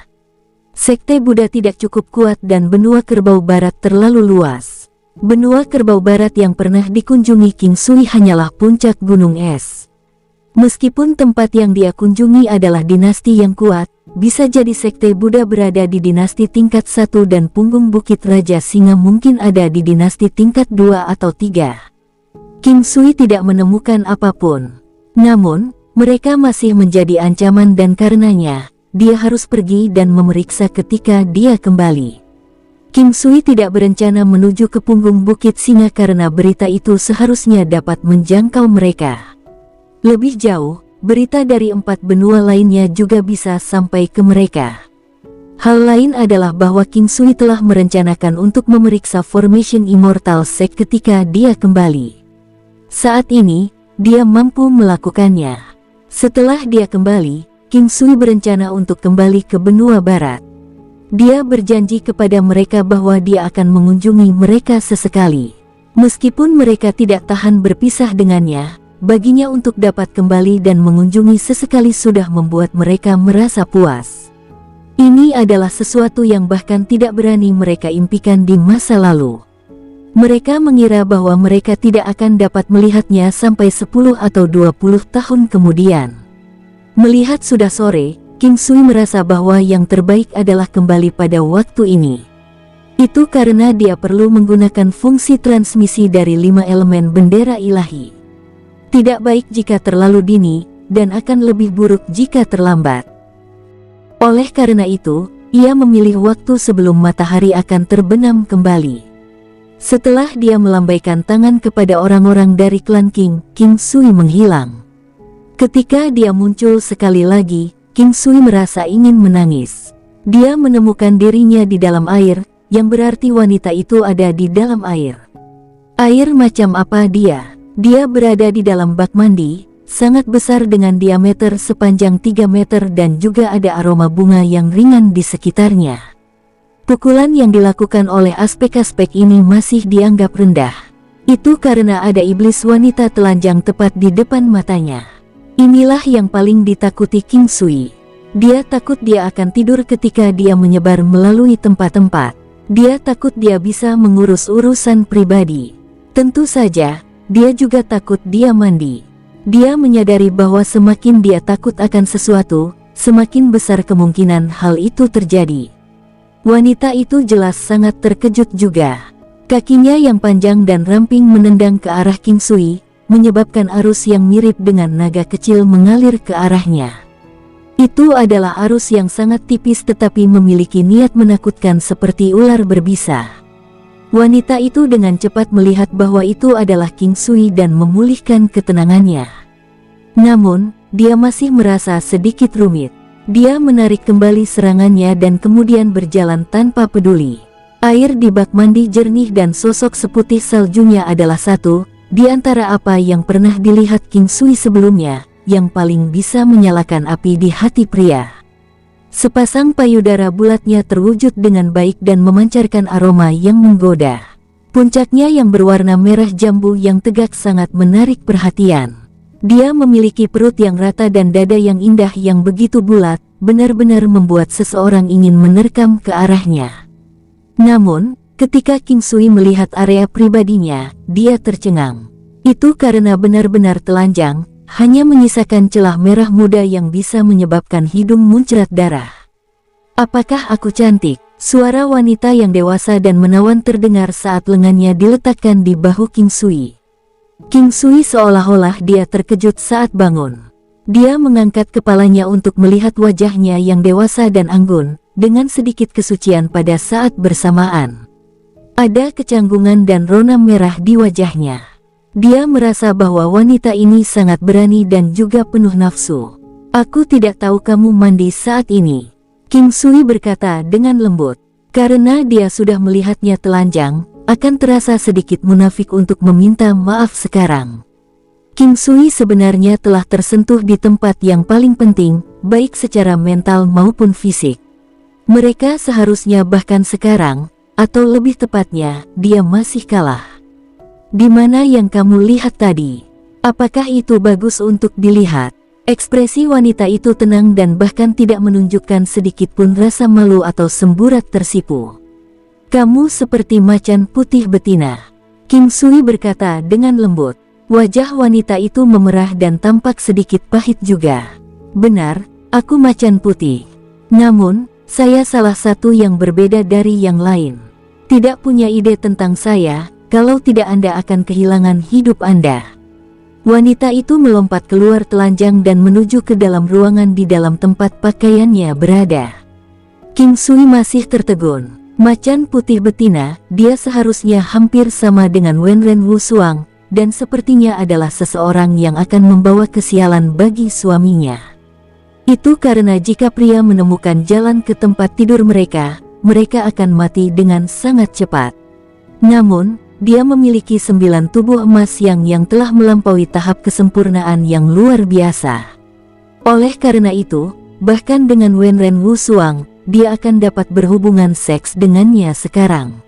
Speaker 1: Sekte Buddha tidak cukup kuat dan benua Kerbau Barat terlalu luas. Benua Kerbau Barat yang pernah dikunjungi King Sui hanyalah puncak gunung es. Meskipun tempat yang dia kunjungi adalah dinasti yang kuat, bisa jadi sekte Buddha berada di dinasti tingkat 1 dan punggung Bukit Raja Singa mungkin ada di dinasti tingkat 2 atau 3. King Sui tidak menemukan apapun. Namun, mereka masih menjadi ancaman dan karenanya, dia harus pergi dan memeriksa ketika dia kembali. King Sui tidak berencana menuju ke punggung Bukit Singa karena berita itu seharusnya dapat menjangkau mereka. Lebih jauh, berita dari 4 benua lainnya juga bisa sampai ke mereka. Hal lain adalah bahwa King Sui telah merencanakan untuk memeriksa Formation Immortal Sect ketika dia kembali. Saat ini, dia mampu melakukannya. Setelah dia kembali, King Sui berencana untuk kembali ke benua barat. Dia berjanji kepada mereka bahwa dia akan mengunjungi mereka sesekali. Meskipun mereka tidak tahan berpisah dengannya, baginya untuk dapat kembali dan mengunjungi sesekali sudah membuat mereka merasa puas. Ini adalah sesuatu yang bahkan tidak berani mereka impikan di masa lalu. Mereka mengira bahwa mereka tidak akan dapat melihatnya sampai 10 atau 20 tahun kemudian. Melihat sudah sore, King Sui merasa bahwa yang terbaik adalah kembali pada waktu ini. Itu karena dia perlu menggunakan fungsi transmisi dari 5 elemen bendera ilahi. Tidak baik jika terlalu dini, dan akan lebih buruk jika terlambat. Oleh karena itu, ia memilih waktu sebelum matahari akan terbenam kembali. Setelah dia melambaikan tangan kepada orang-orang dari klan King Sui menghilang. Ketika dia muncul sekali lagi, King Sui merasa ingin menangis. Dia menemukan dirinya di dalam air, yang berarti wanita itu ada di dalam air. Air macam apa dia? Dia berada di dalam bak mandi, sangat besar dengan diameter sepanjang 3 meter dan juga ada aroma bunga yang ringan di sekitarnya. Pukulan yang dilakukan oleh aspek-aspek ini masih dianggap rendah. Itu karena ada iblis wanita telanjang tepat di depan matanya. Inilah yang paling ditakuti King Sui. Dia takut dia akan tidur ketika dia menyebar melalui tempat-tempat. Dia takut dia bisa mengurus urusan pribadi. Tentu saja, dia juga takut dia mandi. Dia menyadari bahwa semakin dia takut akan sesuatu, semakin besar kemungkinan hal itu terjadi. Wanita itu jelas sangat terkejut juga. Kakinya yang panjang dan ramping menendang ke arah King Sui, menyebabkan arus yang mirip dengan naga kecil mengalir ke arahnya. Itu adalah arus yang sangat tipis tetapi memiliki niat menakutkan seperti ular berbisa. Wanita itu dengan cepat melihat bahwa itu adalah King Sui dan memulihkan ketenangannya. Namun, dia masih merasa sedikit rumit. Dia menarik kembali serangannya dan kemudian berjalan tanpa peduli. Air di bak mandi jernih dan sosok seputih saljunya adalah satu di antara apa yang pernah dilihat King Sui sebelumnya, yang paling bisa menyalakan api di hati pria. Sepasang payudara bulatnya terwujud dengan baik dan memancarkan aroma yang menggoda. Puncaknya yang berwarna merah jambu yang tegak sangat menarik perhatian. Dia memiliki perut yang rata dan dada yang indah yang begitu bulat, benar-benar membuat seseorang ingin menerkam ke arahnya. Namun, ketika King Sui melihat area pribadinya, dia tercengang. Itu karena benar-benar telanjang, hanya menyisakan celah merah muda yang bisa menyebabkan hidung muncrat darah. "Apakah aku cantik?" Suara wanita yang dewasa dan menawan terdengar saat lengannya diletakkan di bahu King Sui. King Sui seolah-olah dia terkejut saat bangun. Dia mengangkat kepalanya untuk melihat wajahnya yang dewasa dan anggun, dengan sedikit kesucian pada saat bersamaan. Ada kecanggungan dan rona merah di wajahnya. Dia merasa bahwa wanita ini sangat berani dan juga penuh nafsu. "Aku tidak tahu kamu mandi saat ini," King Sui berkata dengan lembut. Karena dia sudah melihatnya telanjang, akan terasa sedikit munafik untuk meminta maaf sekarang. King Sui sebenarnya telah tersentuh di tempat yang paling penting, baik secara mental maupun fisik. Mereka seharusnya bahkan sekarang, atau lebih tepatnya, dia masih kalah. "Di mana yang kamu lihat tadi? Apakah itu bagus untuk dilihat?" Ekspresi wanita itu tenang dan bahkan tidak menunjukkan sedikit pun rasa malu atau semburat tersipu. "Kamu seperti macan putih betina," King Sui berkata dengan lembut. Wajah wanita itu memerah dan tampak sedikit pahit juga. "Benar, aku macan putih. Namun, saya salah satu yang berbeda dari yang lain. Tidak punya ide tentang saya, kalau tidak Anda akan kehilangan hidup Anda. Wanita itu melompat keluar telanjang dan menuju ke dalam ruangan di dalam tempat pakaiannya berada. King Sui masih tertegun. Macan putih betina, dia seharusnya hampir sama dengan Wenren Wusuang, dan sepertinya adalah seseorang yang akan membawa kesialan bagi suaminya. Itu karena jika pria menemukan jalan ke tempat tidur mereka akan mati dengan sangat cepat. Namun, dia memiliki 9 tubuh emas yang telah melampaui tahap kesempurnaan yang luar biasa. Oleh karena itu, bahkan dengan Wenren Wusuang, dia akan dapat berhubungan seks dengannya sekarang.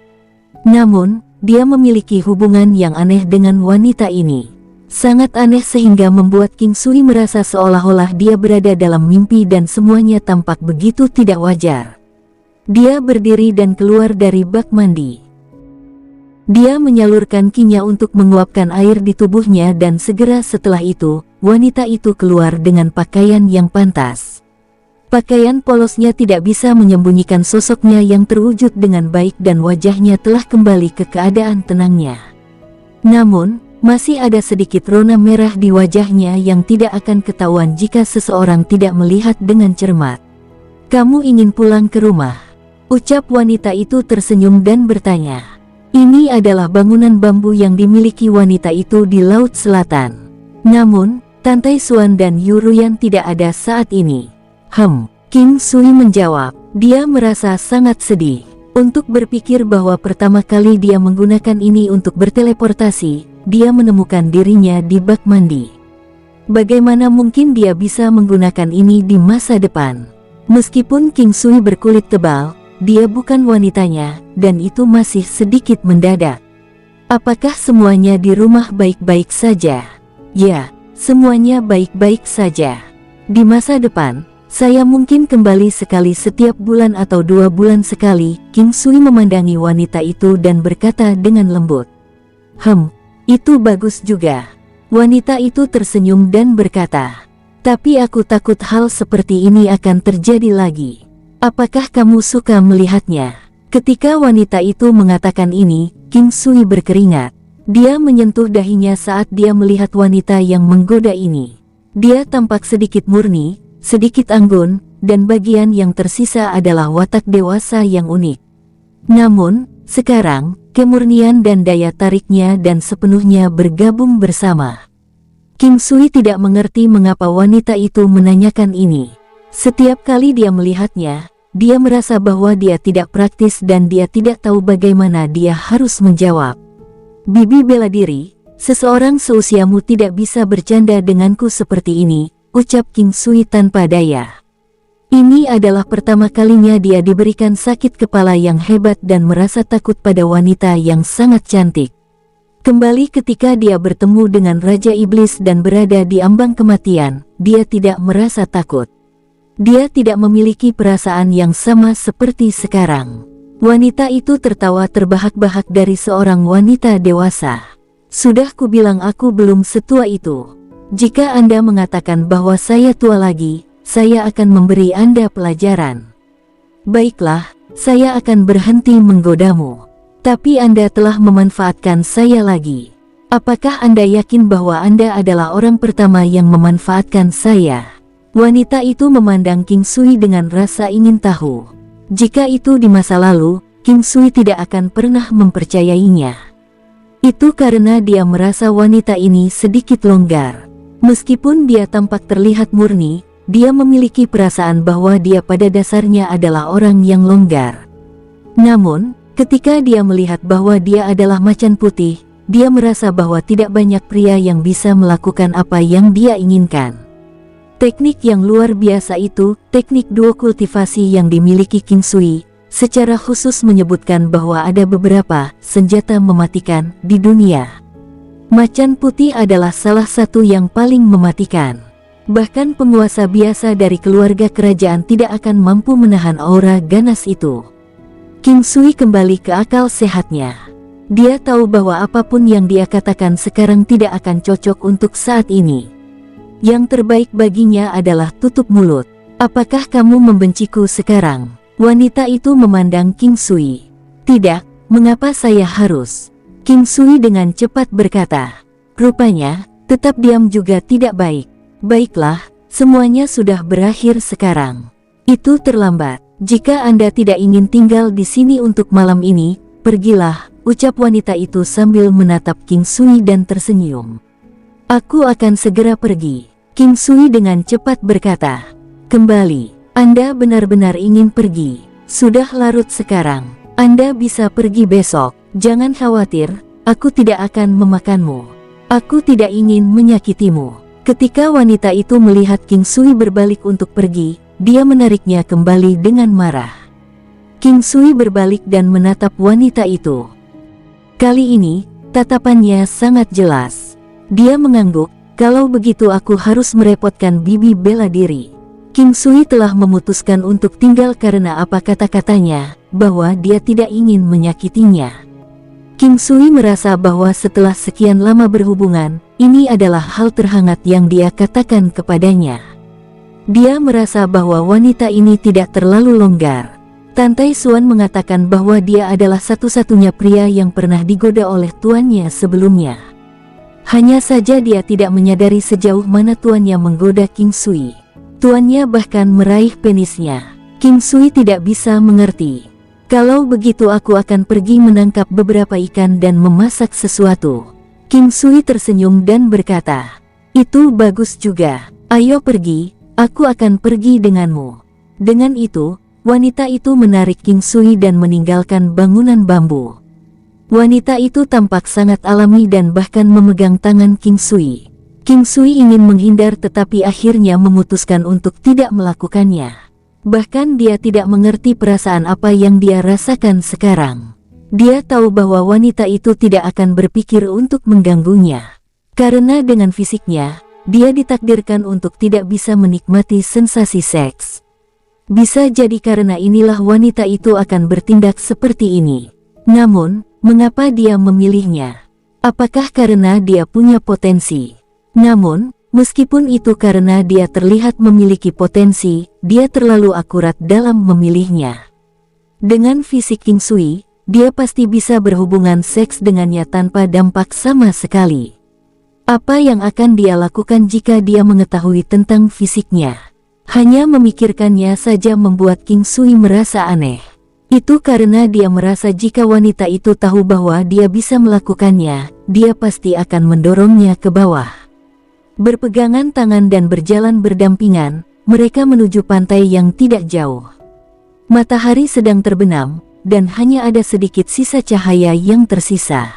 Speaker 1: Namun, dia memiliki hubungan yang aneh dengan wanita ini. Sangat aneh sehingga membuat King Sui merasa seolah-olah dia berada dalam mimpi dan semuanya tampak begitu tidak wajar. Dia berdiri dan keluar dari bak mandi. Dia menyalurkan kinya untuk menguapkan air di tubuhnya dan segera setelah itu, wanita itu keluar dengan pakaian yang pantas. Pakaian polosnya tidak bisa menyembunyikan sosoknya yang terwujud dengan baik dan wajahnya telah kembali ke keadaan tenangnya. Namun, masih ada sedikit rona merah di wajahnya yang tidak akan ketahuan jika seseorang tidak melihat dengan cermat. "Kamu ingin pulang ke rumah?" ucap wanita itu tersenyum dan bertanya. Ini adalah bangunan bambu yang dimiliki wanita itu di Laut Selatan. Namun, Tantai Xuan dan Yu Ruyan tidak ada saat ini. King Sui menjawab. Dia merasa sangat sedih. Untuk berpikir bahwa pertama kali dia menggunakan ini untuk berteleportasi, dia menemukan dirinya di bak mandi. Bagaimana mungkin dia bisa menggunakan ini di masa depan? Meskipun King Sui berkulit tebal, dia bukan wanitanya, dan itu masih sedikit mendadak. Apakah semuanya di rumah baik-baik saja? Ya, semuanya baik-baik saja. Di masa depan, saya mungkin kembali sekali setiap bulan atau 2 bulan sekali. King Sui memandangi wanita itu dan berkata dengan lembut. Itu bagus juga. Wanita itu tersenyum dan berkata, tapi aku takut hal seperti ini akan terjadi lagi. Apakah kamu suka melihatnya? Ketika wanita itu mengatakan ini, King Sui berkeringat. Dia menyentuh dahinya saat dia melihat wanita yang menggoda ini. Dia tampak sedikit murni, sedikit anggun, dan bagian yang tersisa adalah watak dewasa yang unik. Namun, sekarang, kemurnian dan daya tariknya dan sepenuhnya bergabung bersama. King Sui tidak mengerti mengapa wanita itu menanyakan ini. Setiap kali dia melihatnya, dia merasa bahwa dia tidak praktis dan dia tidak tahu bagaimana dia harus menjawab. Bibi bela diri, seseorang seusiamu tidak bisa bercanda denganku seperti ini, ucap King Sui tanpa daya. Ini adalah pertama kalinya dia diberikan sakit kepala yang hebat dan merasa takut pada wanita yang sangat cantik. Kembali ketika dia bertemu dengan Raja Iblis dan berada di ambang kematian, dia tidak merasa takut. Dia tidak memiliki perasaan yang sama seperti sekarang. Wanita itu tertawa terbahak-bahak dari seorang wanita dewasa. Sudah kubilang aku belum setua itu. Jika Anda mengatakan bahwa saya tua lagi, saya akan memberi Anda pelajaran. Baiklah, saya akan berhenti menggodamu. Tapi Anda telah memanfaatkan saya lagi. Apakah Anda yakin bahwa Anda adalah orang pertama yang memanfaatkan saya? Wanita itu memandang King Sui dengan rasa ingin tahu. Jika itu di masa lalu, King Sui tidak akan pernah mempercayainya. Itu karena dia merasa wanita ini sedikit longgar. Meskipun dia tampak terlihat murni, dia memiliki perasaan bahwa dia pada dasarnya adalah orang yang longgar. Namun, ketika dia melihat bahwa dia adalah macan putih, dia merasa bahwa tidak banyak pria yang bisa melakukan apa yang dia inginkan. Teknik yang luar biasa itu, teknik duo kultivasi yang dimiliki King Sui, secara khusus menyebutkan bahwa ada beberapa senjata mematikan di dunia. Macan putih adalah salah satu yang paling mematikan. Bahkan penguasa biasa dari keluarga kerajaan tidak akan mampu menahan aura ganas itu. King Sui kembali ke akal sehatnya. Dia tahu bahwa apapun yang dia katakan sekarang tidak akan cocok untuk saat ini. Yang terbaik baginya adalah tutup mulut. Apakah kamu membenciku sekarang? Wanita itu memandang King Sui. Tidak, mengapa saya harus? King Sui dengan cepat berkata. Rupanya, tetap diam juga tidak baik. Baiklah, semuanya sudah berakhir sekarang. Itu terlambat. Jika Anda tidak ingin tinggal di sini untuk malam ini, pergilah, ucap wanita itu sambil menatap King Sui dan tersenyum. Aku akan segera pergi. King Sui dengan cepat berkata. Kembali, Anda benar-benar ingin pergi. Sudah larut sekarang. Anda bisa pergi besok. Jangan khawatir, aku tidak akan memakanmu. Aku tidak ingin menyakitimu. Ketika wanita itu melihat King Sui berbalik untuk pergi, dia menariknya kembali dengan marah. King Sui berbalik dan menatap wanita itu. Kali ini, tatapannya sangat jelas. Dia mengangguk, kalau begitu aku harus merepotkan bibi bela diri. King Sui telah memutuskan untuk tinggal karena apa kata-katanya, bahwa dia tidak ingin menyakitinya. King Sui merasa bahwa setelah sekian lama berhubungan, ini adalah hal terhangat yang dia katakan kepadanya. Dia merasa bahwa wanita ini tidak terlalu longgar. Tantai Suan mengatakan bahwa dia adalah satu-satunya pria yang pernah digoda oleh tuannya sebelumnya. Hanya saja dia tidak menyadari sejauh mana tuannya menggoda King Sui. Tuannya bahkan meraih penisnya. King Sui tidak bisa mengerti. Kalau begitu aku akan pergi menangkap beberapa ikan dan memasak sesuatu. King Sui tersenyum dan berkata, itu bagus juga. Ayo pergi, aku akan pergi denganmu. Dengan itu, wanita itu menarik King Sui dan meninggalkan bangunan bambu. Wanita itu tampak sangat alami dan bahkan memegang tangan King Sui. King Sui ingin menghindar tetapi akhirnya memutuskan untuk tidak melakukannya. Bahkan dia tidak mengerti perasaan apa yang dia rasakan sekarang. Dia tahu bahwa wanita itu tidak akan berpikir untuk mengganggunya. Karena dengan fisiknya, dia ditakdirkan untuk tidak bisa menikmati sensasi seks. Bisa jadi karena inilah wanita itu akan bertindak seperti ini. Namun, mengapa dia memilihnya? Apakah karena dia punya potensi? Namun, meskipun itu karena dia terlihat memiliki potensi, dia terlalu akurat dalam memilihnya. Dengan fisik King Sui, dia pasti bisa berhubungan seks dengannya tanpa dampak sama sekali. Apa yang akan dia lakukan jika dia mengetahui tentang fisiknya? Hanya memikirkannya saja membuat King Sui merasa aneh. Itu karena dia merasa jika wanita itu tahu bahwa dia bisa melakukannya, dia pasti akan mendorongnya ke bawah. Berpegangan tangan dan berjalan berdampingan, mereka menuju pantai yang tidak jauh. Matahari sedang terbenam, dan hanya ada sedikit sisa cahaya yang tersisa.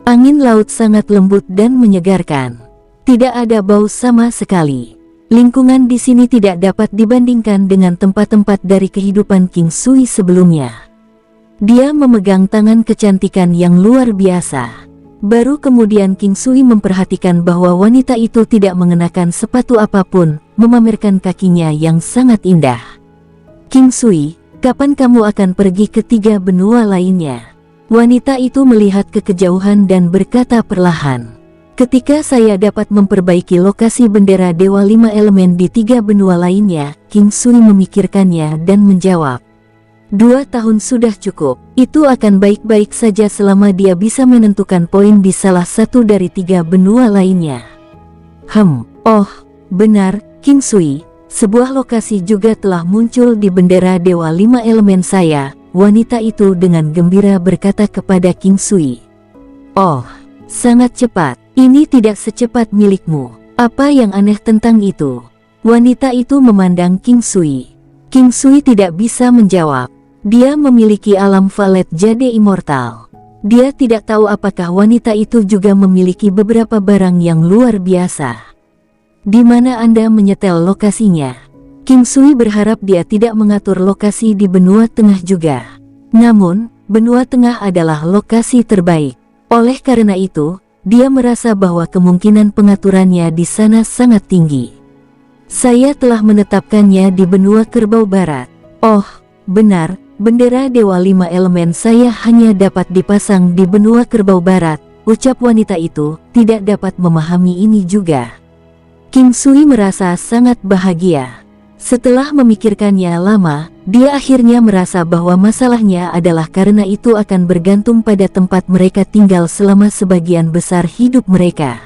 Speaker 1: Angin laut sangat lembut dan menyegarkan. Tidak ada bau sama sekali. Lingkungan di sini tidak dapat dibandingkan dengan tempat-tempat dari kehidupan King Sui sebelumnya. Dia memegang tangan kecantikan yang luar biasa. Baru kemudian King Sui memperhatikan bahwa wanita itu tidak mengenakan sepatu apapun, memamerkan kakinya yang sangat indah. King Sui, kapan kamu akan pergi ke 3 benua lainnya? Wanita itu melihat ke kejauhan dan berkata perlahan. Ketika saya dapat memperbaiki lokasi bendera Dewa 5 Elemen di 3 benua lainnya, King Sui memikirkannya dan menjawab. 2 tahun sudah cukup. Itu akan baik-baik saja selama dia bisa menentukan poin di salah satu dari 3 benua lainnya. Oh, benar, King Sui. Sebuah lokasi juga telah muncul di bendera Dewa 5 Elemen saya. Wanita itu dengan gembira berkata kepada King Sui. Oh, sangat cepat. Ini tidak secepat milikmu. Apa yang aneh tentang itu? Wanita itu memandang King Sui. King Sui tidak bisa menjawab. Dia memiliki alam valet jade immortal. Dia tidak tahu apakah wanita itu juga memiliki beberapa barang yang luar biasa. Di mana Anda menyetel lokasinya? King Sui berharap dia tidak mengatur lokasi di benua tengah juga. Namun, benua tengah adalah lokasi terbaik. Oleh karena itu, dia merasa bahwa kemungkinan pengaturannya di sana sangat tinggi. Saya telah menetapkannya di benua Kerbau Barat. Oh, benar. Bendera Dewa 5 Elemen saya hanya dapat dipasang di benua Kerbau Barat, ucap wanita itu, tidak dapat memahami ini juga. King Sui merasa sangat bahagia. Setelah memikirkannya lama, dia akhirnya merasa bahwa masalahnya adalah karena itu akan bergantung pada tempat mereka tinggal selama sebagian besar hidup mereka.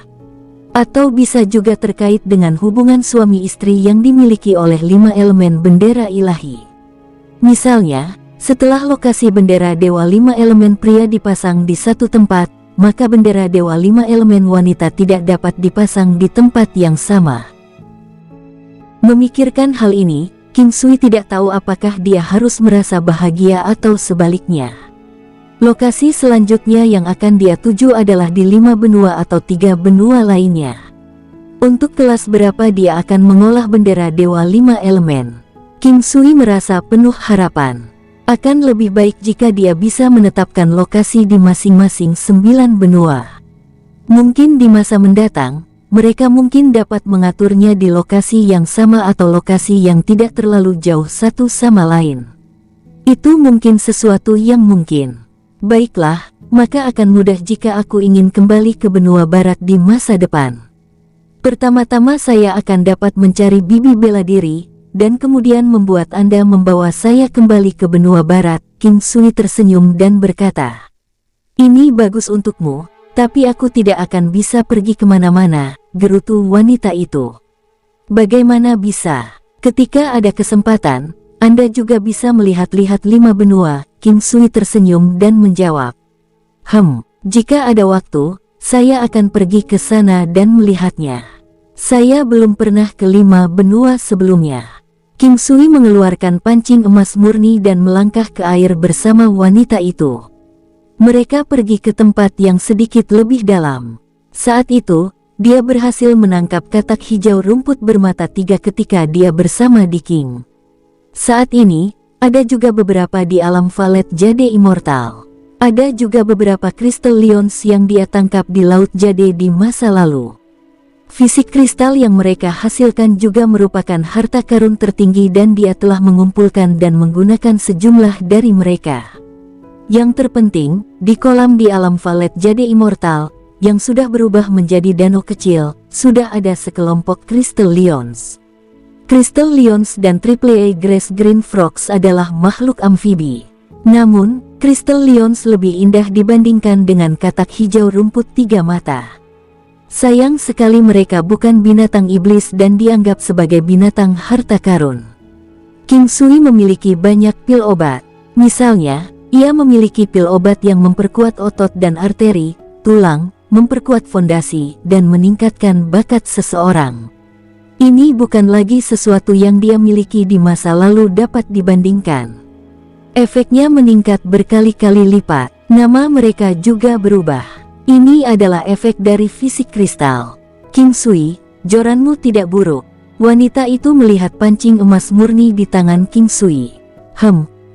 Speaker 1: Atau bisa juga terkait dengan hubungan suami istri yang dimiliki oleh 5 elemen bendera ilahi. Misalnya, setelah lokasi bendera dewa 5 elemen pria dipasang di satu tempat, maka bendera dewa 5 elemen wanita tidak dapat dipasang di tempat yang sama. Memikirkan hal ini, King Sui tidak tahu apakah dia harus merasa bahagia atau sebaliknya. Lokasi selanjutnya yang akan dia tuju adalah di 5 benua atau 3 benua lainnya. Untuk kelas berapa dia akan mengolah bendera dewa 5 elemen? King Sui merasa penuh harapan. Akan lebih baik jika dia bisa menetapkan lokasi di masing-masing 9 benua. Mungkin di masa mendatang, mereka mungkin dapat mengaturnya di lokasi yang sama atau lokasi yang tidak terlalu jauh satu sama lain. Itu mungkin sesuatu yang mungkin. Baiklah, maka akan mudah jika aku ingin kembali ke benua barat di masa depan. Pertama-tama saya akan dapat mencari bibi bela diri, dan kemudian membuat Anda membawa saya kembali ke benua barat. King Sui tersenyum dan berkata, "Ini bagus untukmu, tapi aku tidak akan bisa pergi kemana-mana," gerutu wanita itu. "Bagaimana bisa? Ketika ada kesempatan, Anda juga bisa melihat-lihat 5 benua." King Sui tersenyum dan menjawab, Jika ada waktu, saya akan pergi ke sana dan melihatnya. Saya belum pernah ke 5 benua sebelumnya." King Sui mengeluarkan pancing emas murni dan melangkah ke air bersama wanita itu. Mereka pergi ke tempat yang sedikit lebih dalam. Saat itu, dia berhasil menangkap katak hijau rumput bermata 3 ketika dia bersama di King. Saat ini, ada juga beberapa di alam Valet Jade Immortal. Ada juga beberapa Crystal Lions yang dia tangkap di Laut Jade di masa lalu. Fisik kristal yang mereka hasilkan juga merupakan harta karun tertinggi dan dia telah mengumpulkan dan menggunakan sejumlah dari mereka. Yang terpenting, di kolam di alam Valet Jade Immortal, yang sudah berubah menjadi danau kecil, sudah ada sekelompok Crystal Lions. Crystal Lions dan Triple A Grass Green Frogs adalah makhluk amfibi. Namun, Crystal Lions lebih indah dibandingkan dengan katak hijau rumput 3 mata. Sayang sekali mereka bukan binatang iblis dan dianggap sebagai binatang harta karun. King Sui memiliki banyak pil obat. Misalnya, ia memiliki pil obat yang memperkuat otot dan arteri, tulang, memperkuat fondasi, dan meningkatkan bakat seseorang. Ini bukan lagi sesuatu yang dia miliki di masa lalu dapat dibandingkan. Efeknya meningkat berkali-kali lipat. Nama mereka juga berubah. Ini adalah efek dari fisik kristal. King Sui, joranmu tidak buruk. Wanita itu melihat pancing emas murni di tangan King Sui.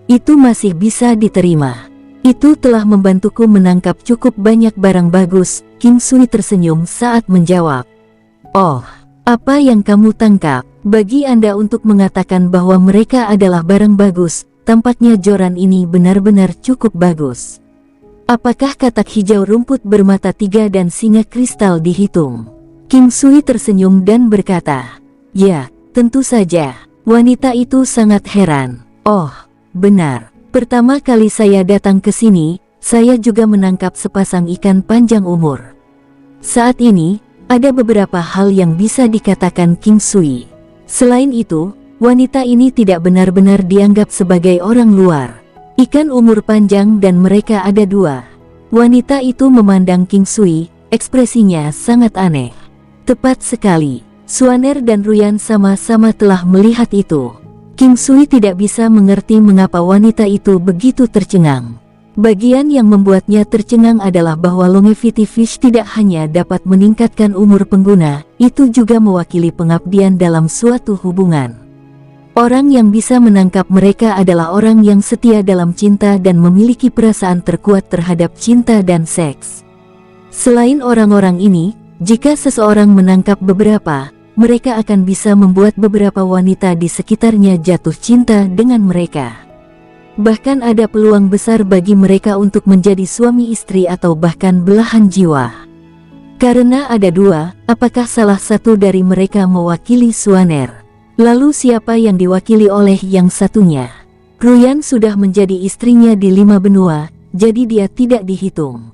Speaker 1: Itu masih bisa diterima. Itu telah membantuku menangkap cukup banyak barang bagus. King Sui tersenyum saat menjawab. Oh, apa yang kamu tangkap? Bagi Anda untuk mengatakan bahwa mereka adalah barang bagus, tampaknya joran ini benar-benar cukup bagus. Apakah katak hijau rumput bermata 3 dan singa kristal dihitung? King Sui tersenyum dan berkata, "Ya, tentu saja." Wanita itu sangat heran. "Oh, benar. Pertama kali saya datang ke sini, saya juga menangkap sepasang ikan panjang umur." Saat ini, ada beberapa hal yang bisa dikatakan King Sui. Selain itu, wanita ini tidak benar-benar dianggap sebagai orang luar. Ikan umur panjang dan mereka ada 2. Wanita itu memandang King Sui, ekspresinya sangat aneh. Tepat sekali, Suaner dan Ruyan sama-sama telah melihat itu. King Sui tidak bisa mengerti mengapa wanita itu begitu tercengang. Bagian yang membuatnya tercengang adalah bahwa longevity fish tidak hanya dapat meningkatkan umur pengguna, itu juga mewakili pengabdian dalam suatu hubungan. Orang yang bisa menangkap mereka adalah orang yang setia dalam cinta dan memiliki perasaan terkuat terhadap cinta dan seks. Selain orang-orang ini, jika seseorang menangkap beberapa, mereka akan bisa membuat beberapa wanita di sekitarnya jatuh cinta dengan mereka. Bahkan ada peluang besar bagi mereka untuk menjadi suami istri atau bahkan belahan jiwa. Karena ada 2, apakah salah satu dari mereka mewakili Suaner? Lalu siapa yang diwakili oleh yang satunya? Ruyan sudah menjadi istrinya di 5 benua, jadi dia tidak dihitung.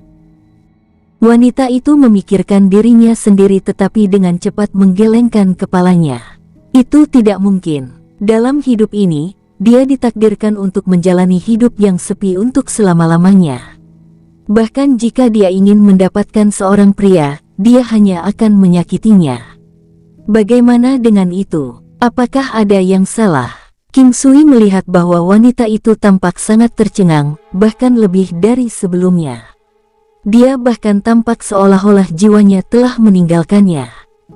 Speaker 1: Wanita itu memikirkan dirinya sendiri tetapi dengan cepat menggelengkan kepalanya. Itu tidak mungkin. Dalam hidup ini, dia ditakdirkan untuk menjalani hidup yang sepi untuk selama-lamanya. Bahkan jika dia ingin mendapatkan seorang pria, dia hanya akan menyakitinya. Bagaimana dengan itu? Apakah ada yang salah? King Sui melihat bahwa wanita itu tampak sangat tercengang, bahkan lebih dari sebelumnya. Dia bahkan tampak seolah-olah jiwanya telah meninggalkannya.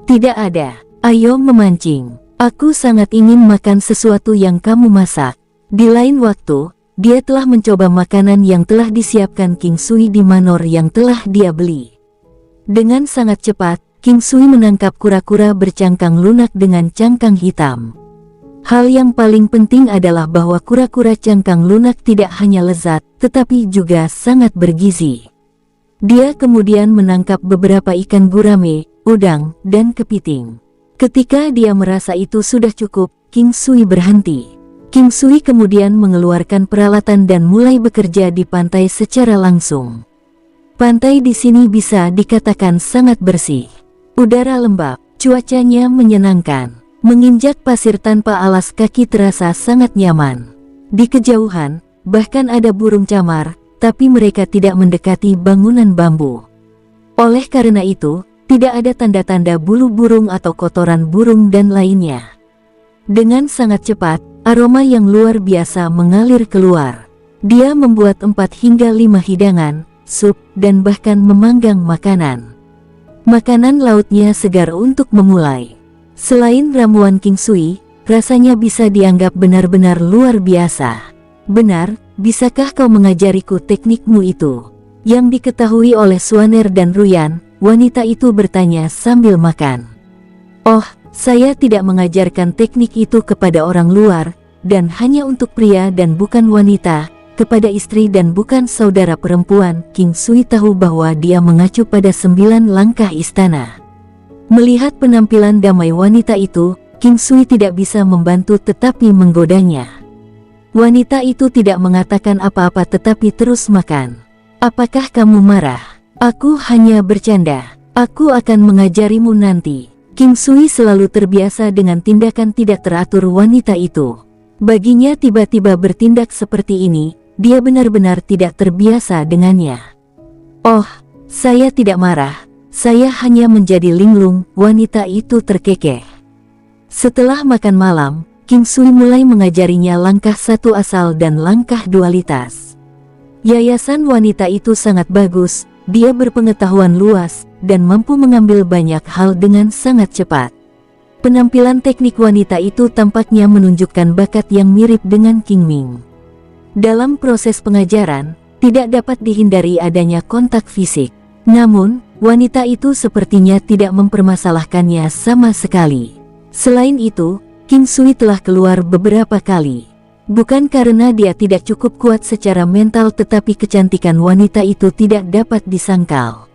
Speaker 1: Tidak ada. Ayo memancing. Aku sangat ingin makan sesuatu yang kamu masak. Di lain waktu, dia telah mencoba makanan yang telah disiapkan King Sui di manor yang telah dia beli. Dengan sangat cepat, King Sui menangkap kura-kura bercangkang lunak dengan cangkang hitam. Hal yang paling penting adalah bahwa kura-kura cangkang lunak tidak hanya lezat, tetapi juga sangat bergizi. Dia kemudian menangkap beberapa ikan gurame, udang, dan kepiting. Ketika dia merasa itu sudah cukup, King Sui berhenti. King Sui kemudian mengeluarkan peralatan dan mulai bekerja di pantai secara langsung. Pantai di sini bisa dikatakan sangat bersih. Udara lembab, cuacanya menyenangkan. Menginjak pasir tanpa alas kaki terasa sangat nyaman. Di kejauhan, bahkan ada burung camar, tapi mereka tidak mendekati bangunan bambu. Oleh karena itu, tidak ada tanda-tanda bulu burung atau kotoran burung dan lainnya. Dengan sangat cepat, aroma yang luar biasa mengalir keluar. Dia membuat 4 hingga 5 hidangan, sup, dan bahkan memanggang makanan. Makanan lautnya segar untuk memulai. Selain ramuan King Sui, rasanya bisa dianggap benar-benar luar biasa. Benar, bisakah kau mengajariku teknikmu itu? Yang diketahui oleh Swaner dan Ruyan, wanita itu bertanya sambil makan. Oh, saya tidak mengajarkan teknik itu kepada orang luar, dan hanya untuk pria dan bukan wanita, kepada istri dan bukan saudara perempuan. King Sui tahu bahwa dia mengacu pada 9 langkah istana. Melihat penampilan damai wanita itu, King Sui tidak bisa membantu tetapi menggodanya. Wanita itu tidak mengatakan apa-apa tetapi terus makan. Apakah kamu marah? Aku hanya bercanda. Aku akan mengajarimu nanti. King Sui selalu terbiasa dengan tindakan tidak teratur wanita itu. Baginya tiba-tiba bertindak seperti ini, dia benar-benar tidak terbiasa dengannya. Oh, saya tidak marah. Saya hanya menjadi linglung, wanita itu terkekeh. Setelah makan malam, King Sui mulai mengajarinya langkah 1 asal dan langkah dualitas. Yayasan wanita itu sangat bagus, dia berpengetahuan luas, dan mampu mengambil banyak hal dengan sangat cepat. Penampilan teknik wanita itu tampaknya menunjukkan bakat yang mirip dengan King Ming. Dalam proses pengajaran, tidak dapat dihindari adanya kontak fisik. Namun, wanita itu sepertinya tidak mempermasalahkannya sama sekali. Selain itu, King Sui telah keluar beberapa kali. Bukan karena dia tidak cukup kuat secara mental tetapi kecantikan wanita itu tidak dapat disangkal.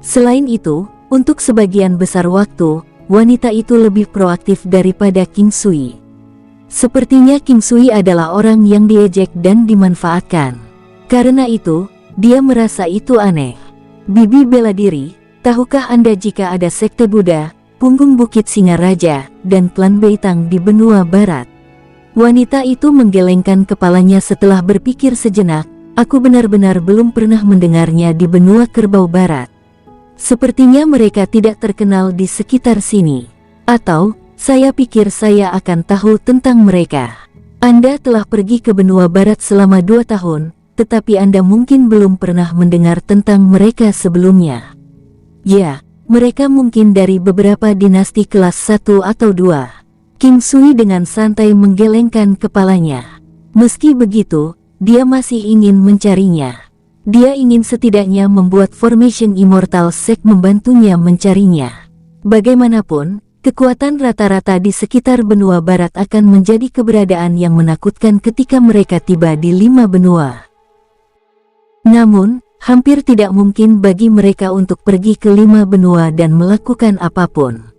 Speaker 1: Selain itu, untuk sebagian besar waktu, wanita itu lebih proaktif daripada King Sui. Sepertinya King Sui adalah orang yang diejek dan dimanfaatkan. Karena itu, dia merasa itu aneh. Bibi bela diri, tahukah Anda jika ada sekte Buddha, punggung Bukit Singaraja, dan klan Beitang di benua barat? Wanita itu menggelengkan kepalanya setelah berpikir sejenak. Aku benar-benar belum pernah mendengarnya di benua Kerbau Barat. Sepertinya mereka tidak terkenal di sekitar sini. Atau, saya pikir saya akan tahu tentang mereka. Anda telah pergi ke benua barat selama 2 tahun, tetapi Anda mungkin belum pernah mendengar tentang mereka sebelumnya. Ya, mereka mungkin dari beberapa dinasti kelas 1 atau 2. King Sui dengan santai menggelengkan kepalanya. Meski begitu, dia masih ingin mencarinya. Dia ingin setidaknya membuat Formation Immortal Sect membantunya mencarinya. Bagaimanapun, kekuatan rata-rata di sekitar benua barat akan menjadi keberadaan yang menakutkan ketika mereka tiba di 5 benua. Namun, hampir tidak mungkin bagi mereka untuk pergi ke 5 benua dan melakukan apapun.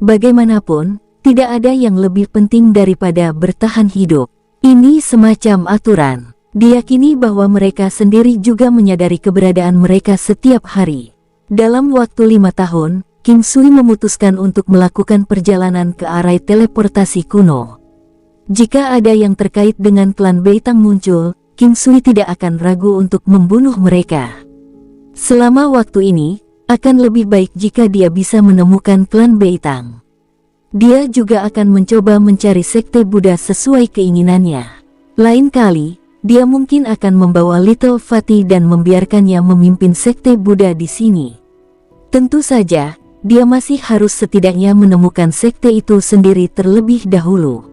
Speaker 1: Bagaimanapun, Tidak ada yang lebih penting daripada bertahan hidup. Ini semacam aturan. Diyakini bahwa mereka sendiri juga menyadari keberadaan mereka setiap hari. Dalam waktu 5 tahun, King Sui memutuskan untuk melakukan perjalanan ke arai teleportasi kuno. Jika ada yang terkait dengan klan Beitang muncul, King Sui tidak akan ragu untuk membunuh mereka. Selama waktu ini, akan lebih baik jika dia bisa menemukan klan Beitang. Dia juga akan mencoba mencari sekte Buddha sesuai keinginannya. Lain kali, dia mungkin akan membawa Little Fatty dan membiarkannya memimpin sekte Buddha di sini. Tentu saja, dia masih harus setidaknya menemukan sekte itu sendiri terlebih dahulu.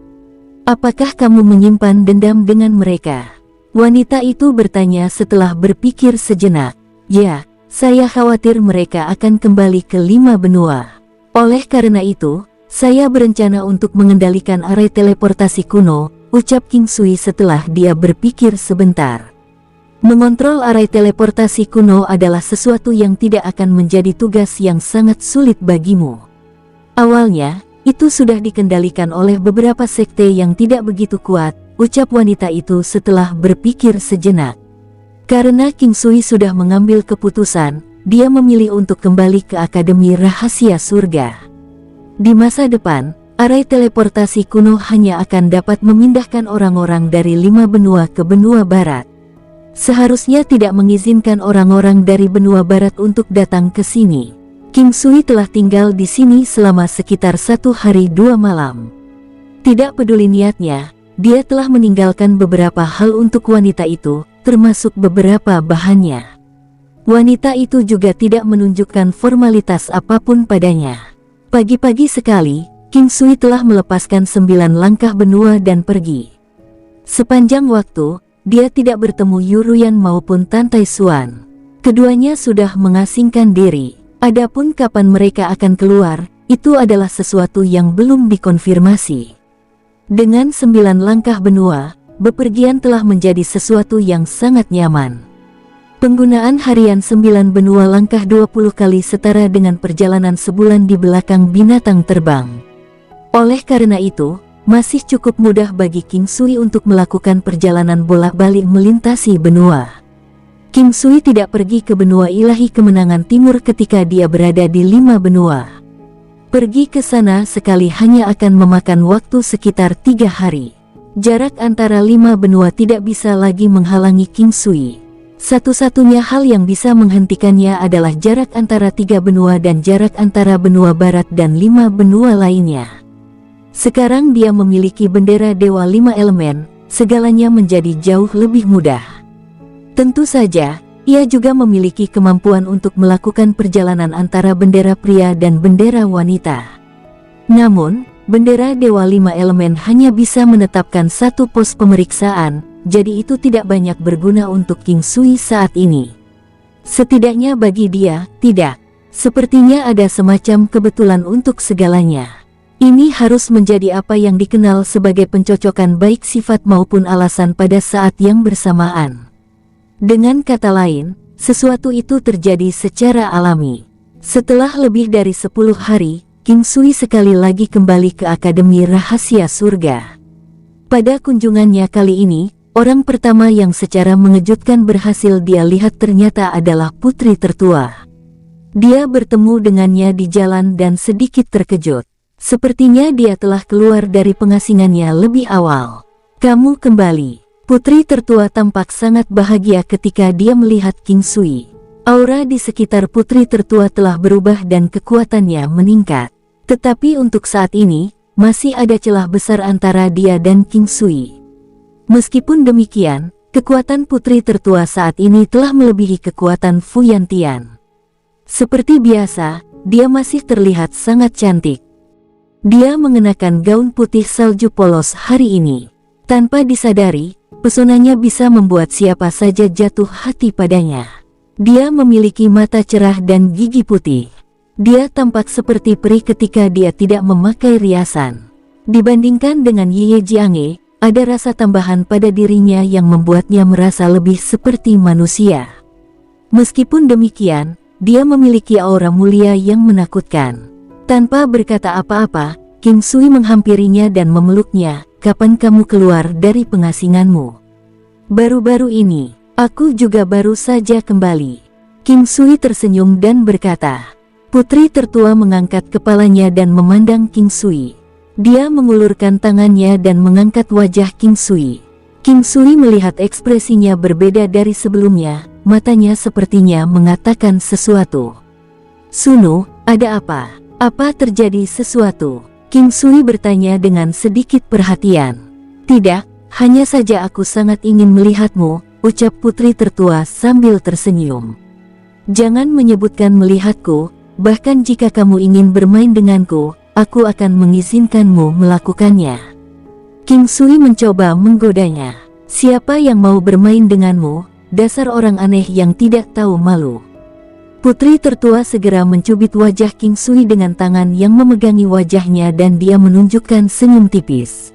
Speaker 1: Apakah kamu menyimpan dendam dengan mereka? Wanita itu bertanya setelah berpikir sejenak. Ya, saya khawatir mereka akan kembali ke 5 benua. Oleh karena itu, saya berencana untuk mengendalikan arai teleportasi kuno, ucap King Sui setelah dia berpikir sebentar. Mengontrol arai teleportasi kuno adalah sesuatu yang tidak akan menjadi tugas yang sangat sulit bagimu. Awalnya, itu sudah dikendalikan oleh beberapa sekte yang tidak begitu kuat, ucap wanita itu setelah berpikir sejenak. Karena King Sui sudah mengambil keputusan, dia memilih untuk kembali ke Akademi Rahasia Surga. Di masa depan, arai teleportasi kuno hanya akan dapat memindahkan orang-orang dari 5 benua ke benua barat. Seharusnya tidak mengizinkan orang-orang dari benua barat untuk datang ke sini. King Sui telah tinggal di sini selama sekitar 1 hari 2 malam. Tidak peduli niatnya, dia telah meninggalkan beberapa hal untuk wanita itu, termasuk beberapa bahannya. Wanita itu juga tidak menunjukkan formalitas apapun padanya. Pagi-pagi sekali, King Sui telah melepaskan 9 langkah benua dan pergi. Sepanjang waktu, dia tidak bertemu Yuruyan maupun Tan Tai Xuan. Keduanya sudah mengasingkan diri. Adapun kapan mereka akan keluar, itu adalah sesuatu yang belum dikonfirmasi. Dengan 9 langkah benua, bepergian telah menjadi sesuatu yang sangat nyaman. Penggunaan harian 9 benua langkah 20 kali setara dengan perjalanan sebulan di belakang binatang terbang. Oleh karena itu, masih cukup mudah bagi King Sui untuk melakukan perjalanan bolak-balik melintasi benua. King Sui tidak pergi ke benua ilahi kemenangan timur ketika dia berada di 5 benua. Pergi ke sana sekali hanya akan memakan waktu sekitar 3 hari. Jarak antara 5 benua tidak bisa lagi menghalangi King Sui. Satu-satunya hal yang bisa menghentikannya adalah jarak antara 3 benua dan jarak antara benua barat dan 5 benua lainnya. Sekarang dia memiliki bendera Dewa 5 Elemen, segalanya menjadi jauh lebih mudah. Tentu saja, ia juga memiliki kemampuan untuk melakukan perjalanan antara bendera pria dan bendera wanita. Namun, bendera Dewa 5 Elemen hanya bisa menetapkan 1 pos pemeriksaan, jadi itu tidak banyak berguna untuk King Sui saat ini. Setidaknya bagi dia, tidak. Sepertinya ada semacam kebetulan untuk segalanya. Ini harus menjadi apa yang dikenal sebagai pencocokan baik sifat maupun alasan pada saat yang bersamaan. Dengan kata lain, sesuatu itu terjadi secara alami. Setelah lebih dari 10 hari, King Sui sekali lagi kembali ke Akademi Rahasia Surga. Pada kunjungannya kali ini, orang pertama yang secara mengejutkan berhasil dia lihat ternyata adalah putri tertua. Dia bertemu dengannya di jalan dan sedikit terkejut. Sepertinya dia telah keluar dari pengasingannya lebih awal. Kamu kembali. Putri tertua tampak sangat bahagia ketika dia melihat King Sui. Aura di sekitar putri tertua telah berubah dan kekuatannya meningkat. Tetapi untuk saat ini, masih ada celah besar antara dia dan King Sui. Meskipun demikian, kekuatan putri tertua saat ini telah melebihi kekuatan Fu Yantian. Seperti biasa, dia masih terlihat sangat cantik. Dia mengenakan gaun putih salju polos hari ini. Tanpa disadari, pesonanya bisa membuat siapa saja jatuh hati padanya. Dia memiliki mata cerah dan gigi putih. Dia tampak seperti peri ketika dia tidak memakai riasan. Dibandingkan dengan Ye Jianghe, ada rasa tambahan pada dirinya yang membuatnya merasa lebih seperti manusia. Meskipun demikian, dia memiliki aura mulia yang menakutkan. Tanpa berkata apa-apa, King Sui menghampirinya dan memeluknya. "Kapan kamu keluar dari pengasinganmu?" "Baru-baru ini, aku juga baru saja kembali." King Sui tersenyum dan berkata. Putri tertua mengangkat kepalanya dan memandang King Sui. Dia mengulurkan tangannya dan mengangkat wajah King Sui. King Sui melihat ekspresinya berbeda dari sebelumnya, matanya sepertinya mengatakan sesuatu. "Sunu, ada apa? Apa terjadi sesuatu?" King Sui bertanya dengan sedikit perhatian. "Tidak, hanya saja aku sangat ingin melihatmu," ucap putri tertua sambil tersenyum. "Jangan menyebutkan melihatku, bahkan jika kamu ingin bermain denganku, aku akan mengizinkanmu melakukannya." King Sui mencoba menggodanya. "Siapa yang mau bermain denganmu, dasar orang aneh yang tidak tahu malu." Putri tertua segera mencubit wajah King Sui dengan tangan yang memegangi wajahnya dan dia menunjukkan senyum tipis.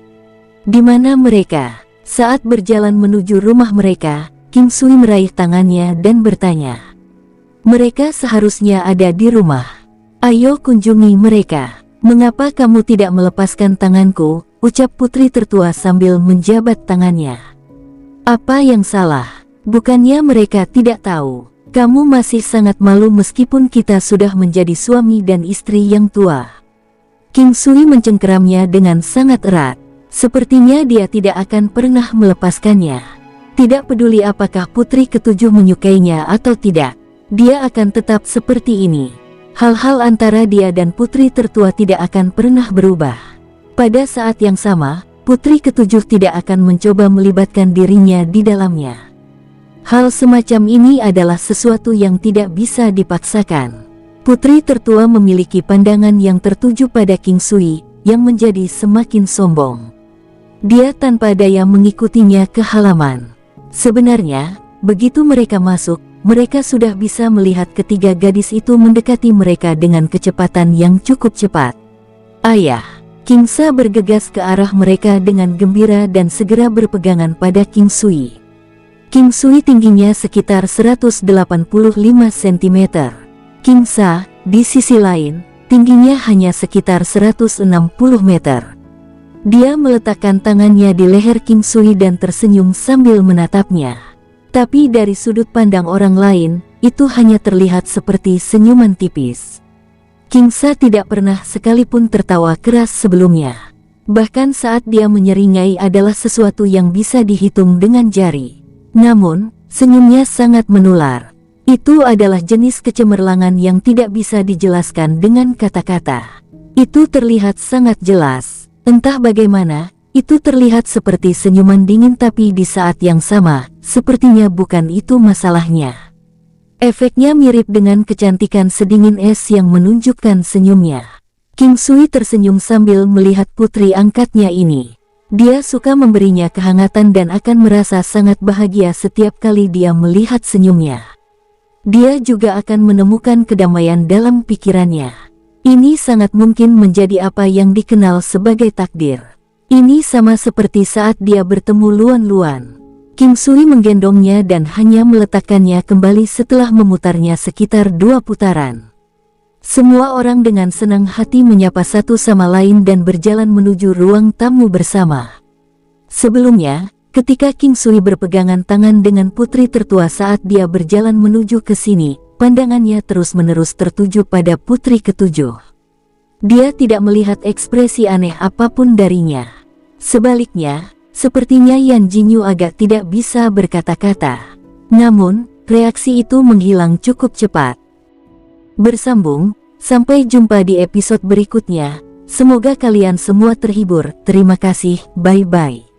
Speaker 1: "Di mana mereka?" Saat berjalan menuju rumah mereka, King Sui meraih tangannya dan bertanya. "Mereka seharusnya ada di rumah. Ayo kunjungi mereka." "Mengapa kamu tidak melepaskan tanganku?" ucap putri tertua sambil menjabat tangannya. "Apa yang salah? Bukannya mereka tidak tahu? Kamu masih sangat malu meskipun kita sudah menjadi suami dan istri yang tua." King Sui mencengkeramnya dengan sangat erat. Sepertinya dia tidak akan pernah melepaskannya. Tidak peduli apakah putri ketujuh menyukainya atau tidak, dia akan tetap seperti ini. Hal-hal antara dia dan putri tertua tidak akan pernah berubah. Pada saat yang sama, putri ketujuh tidak akan mencoba melibatkan dirinya di dalamnya. Hal semacam ini adalah sesuatu yang tidak bisa dipaksakan. Putri tertua memiliki pandangan yang tertuju pada King Sui, yang menjadi semakin sombong. Dia tanpa daya mengikutinya ke halaman. Sebenarnya, begitu mereka masuk, mereka sudah bisa melihat ketiga gadis itu mendekati mereka dengan kecepatan yang cukup cepat. "Ayah!" King Sa bergegas ke arah mereka dengan gembira dan segera berpegangan pada King Sui. King Sui tingginya sekitar 185 cm. King Sa, di sisi lain, tingginya hanya sekitar 160 meter. Dia meletakkan tangannya di leher King Sui dan tersenyum sambil menatapnya. Tapi dari sudut pandang orang lain, itu hanya terlihat seperti senyuman tipis. King Sa tidak pernah sekalipun tertawa keras sebelumnya. Bahkan saat dia menyeringai adalah sesuatu yang bisa dihitung dengan jari. Namun, senyumnya sangat menular. Itu adalah jenis kecemerlangan yang tidak bisa dijelaskan dengan kata-kata. Itu terlihat sangat jelas. Entah bagaimana, itu terlihat seperti senyuman dingin tapi di saat yang sama, sepertinya bukan itu masalahnya. Efeknya mirip dengan kecantikan sedingin es yang menunjukkan senyumnya. King Sui tersenyum sambil melihat putri angkatnya ini. Dia suka memberinya kehangatan dan akan merasa sangat bahagia setiap kali dia melihat senyumnya. Dia juga akan menemukan kedamaian dalam pikirannya. Ini sangat mungkin menjadi apa yang dikenal sebagai takdir. Ini sama seperti saat dia bertemu Luan Luan. King Sui menggendongnya dan hanya meletakkannya kembali setelah memutarnya sekitar 2 putaran. Semua orang dengan senang hati menyapa satu sama lain dan berjalan menuju ruang tamu bersama. Sebelumnya, ketika King Sui berpegangan tangan dengan putri tertua saat dia berjalan menuju ke sini, pandangannya terus-menerus tertuju pada putri ketujuh. Dia tidak melihat ekspresi aneh apapun darinya. Sebaliknya, sepertinya Yan Jinyu agak tidak bisa berkata-kata. Namun, reaksi itu menghilang cukup cepat. Bersambung, sampai jumpa di episode berikutnya. Semoga kalian semua terhibur. Terima kasih, bye-bye.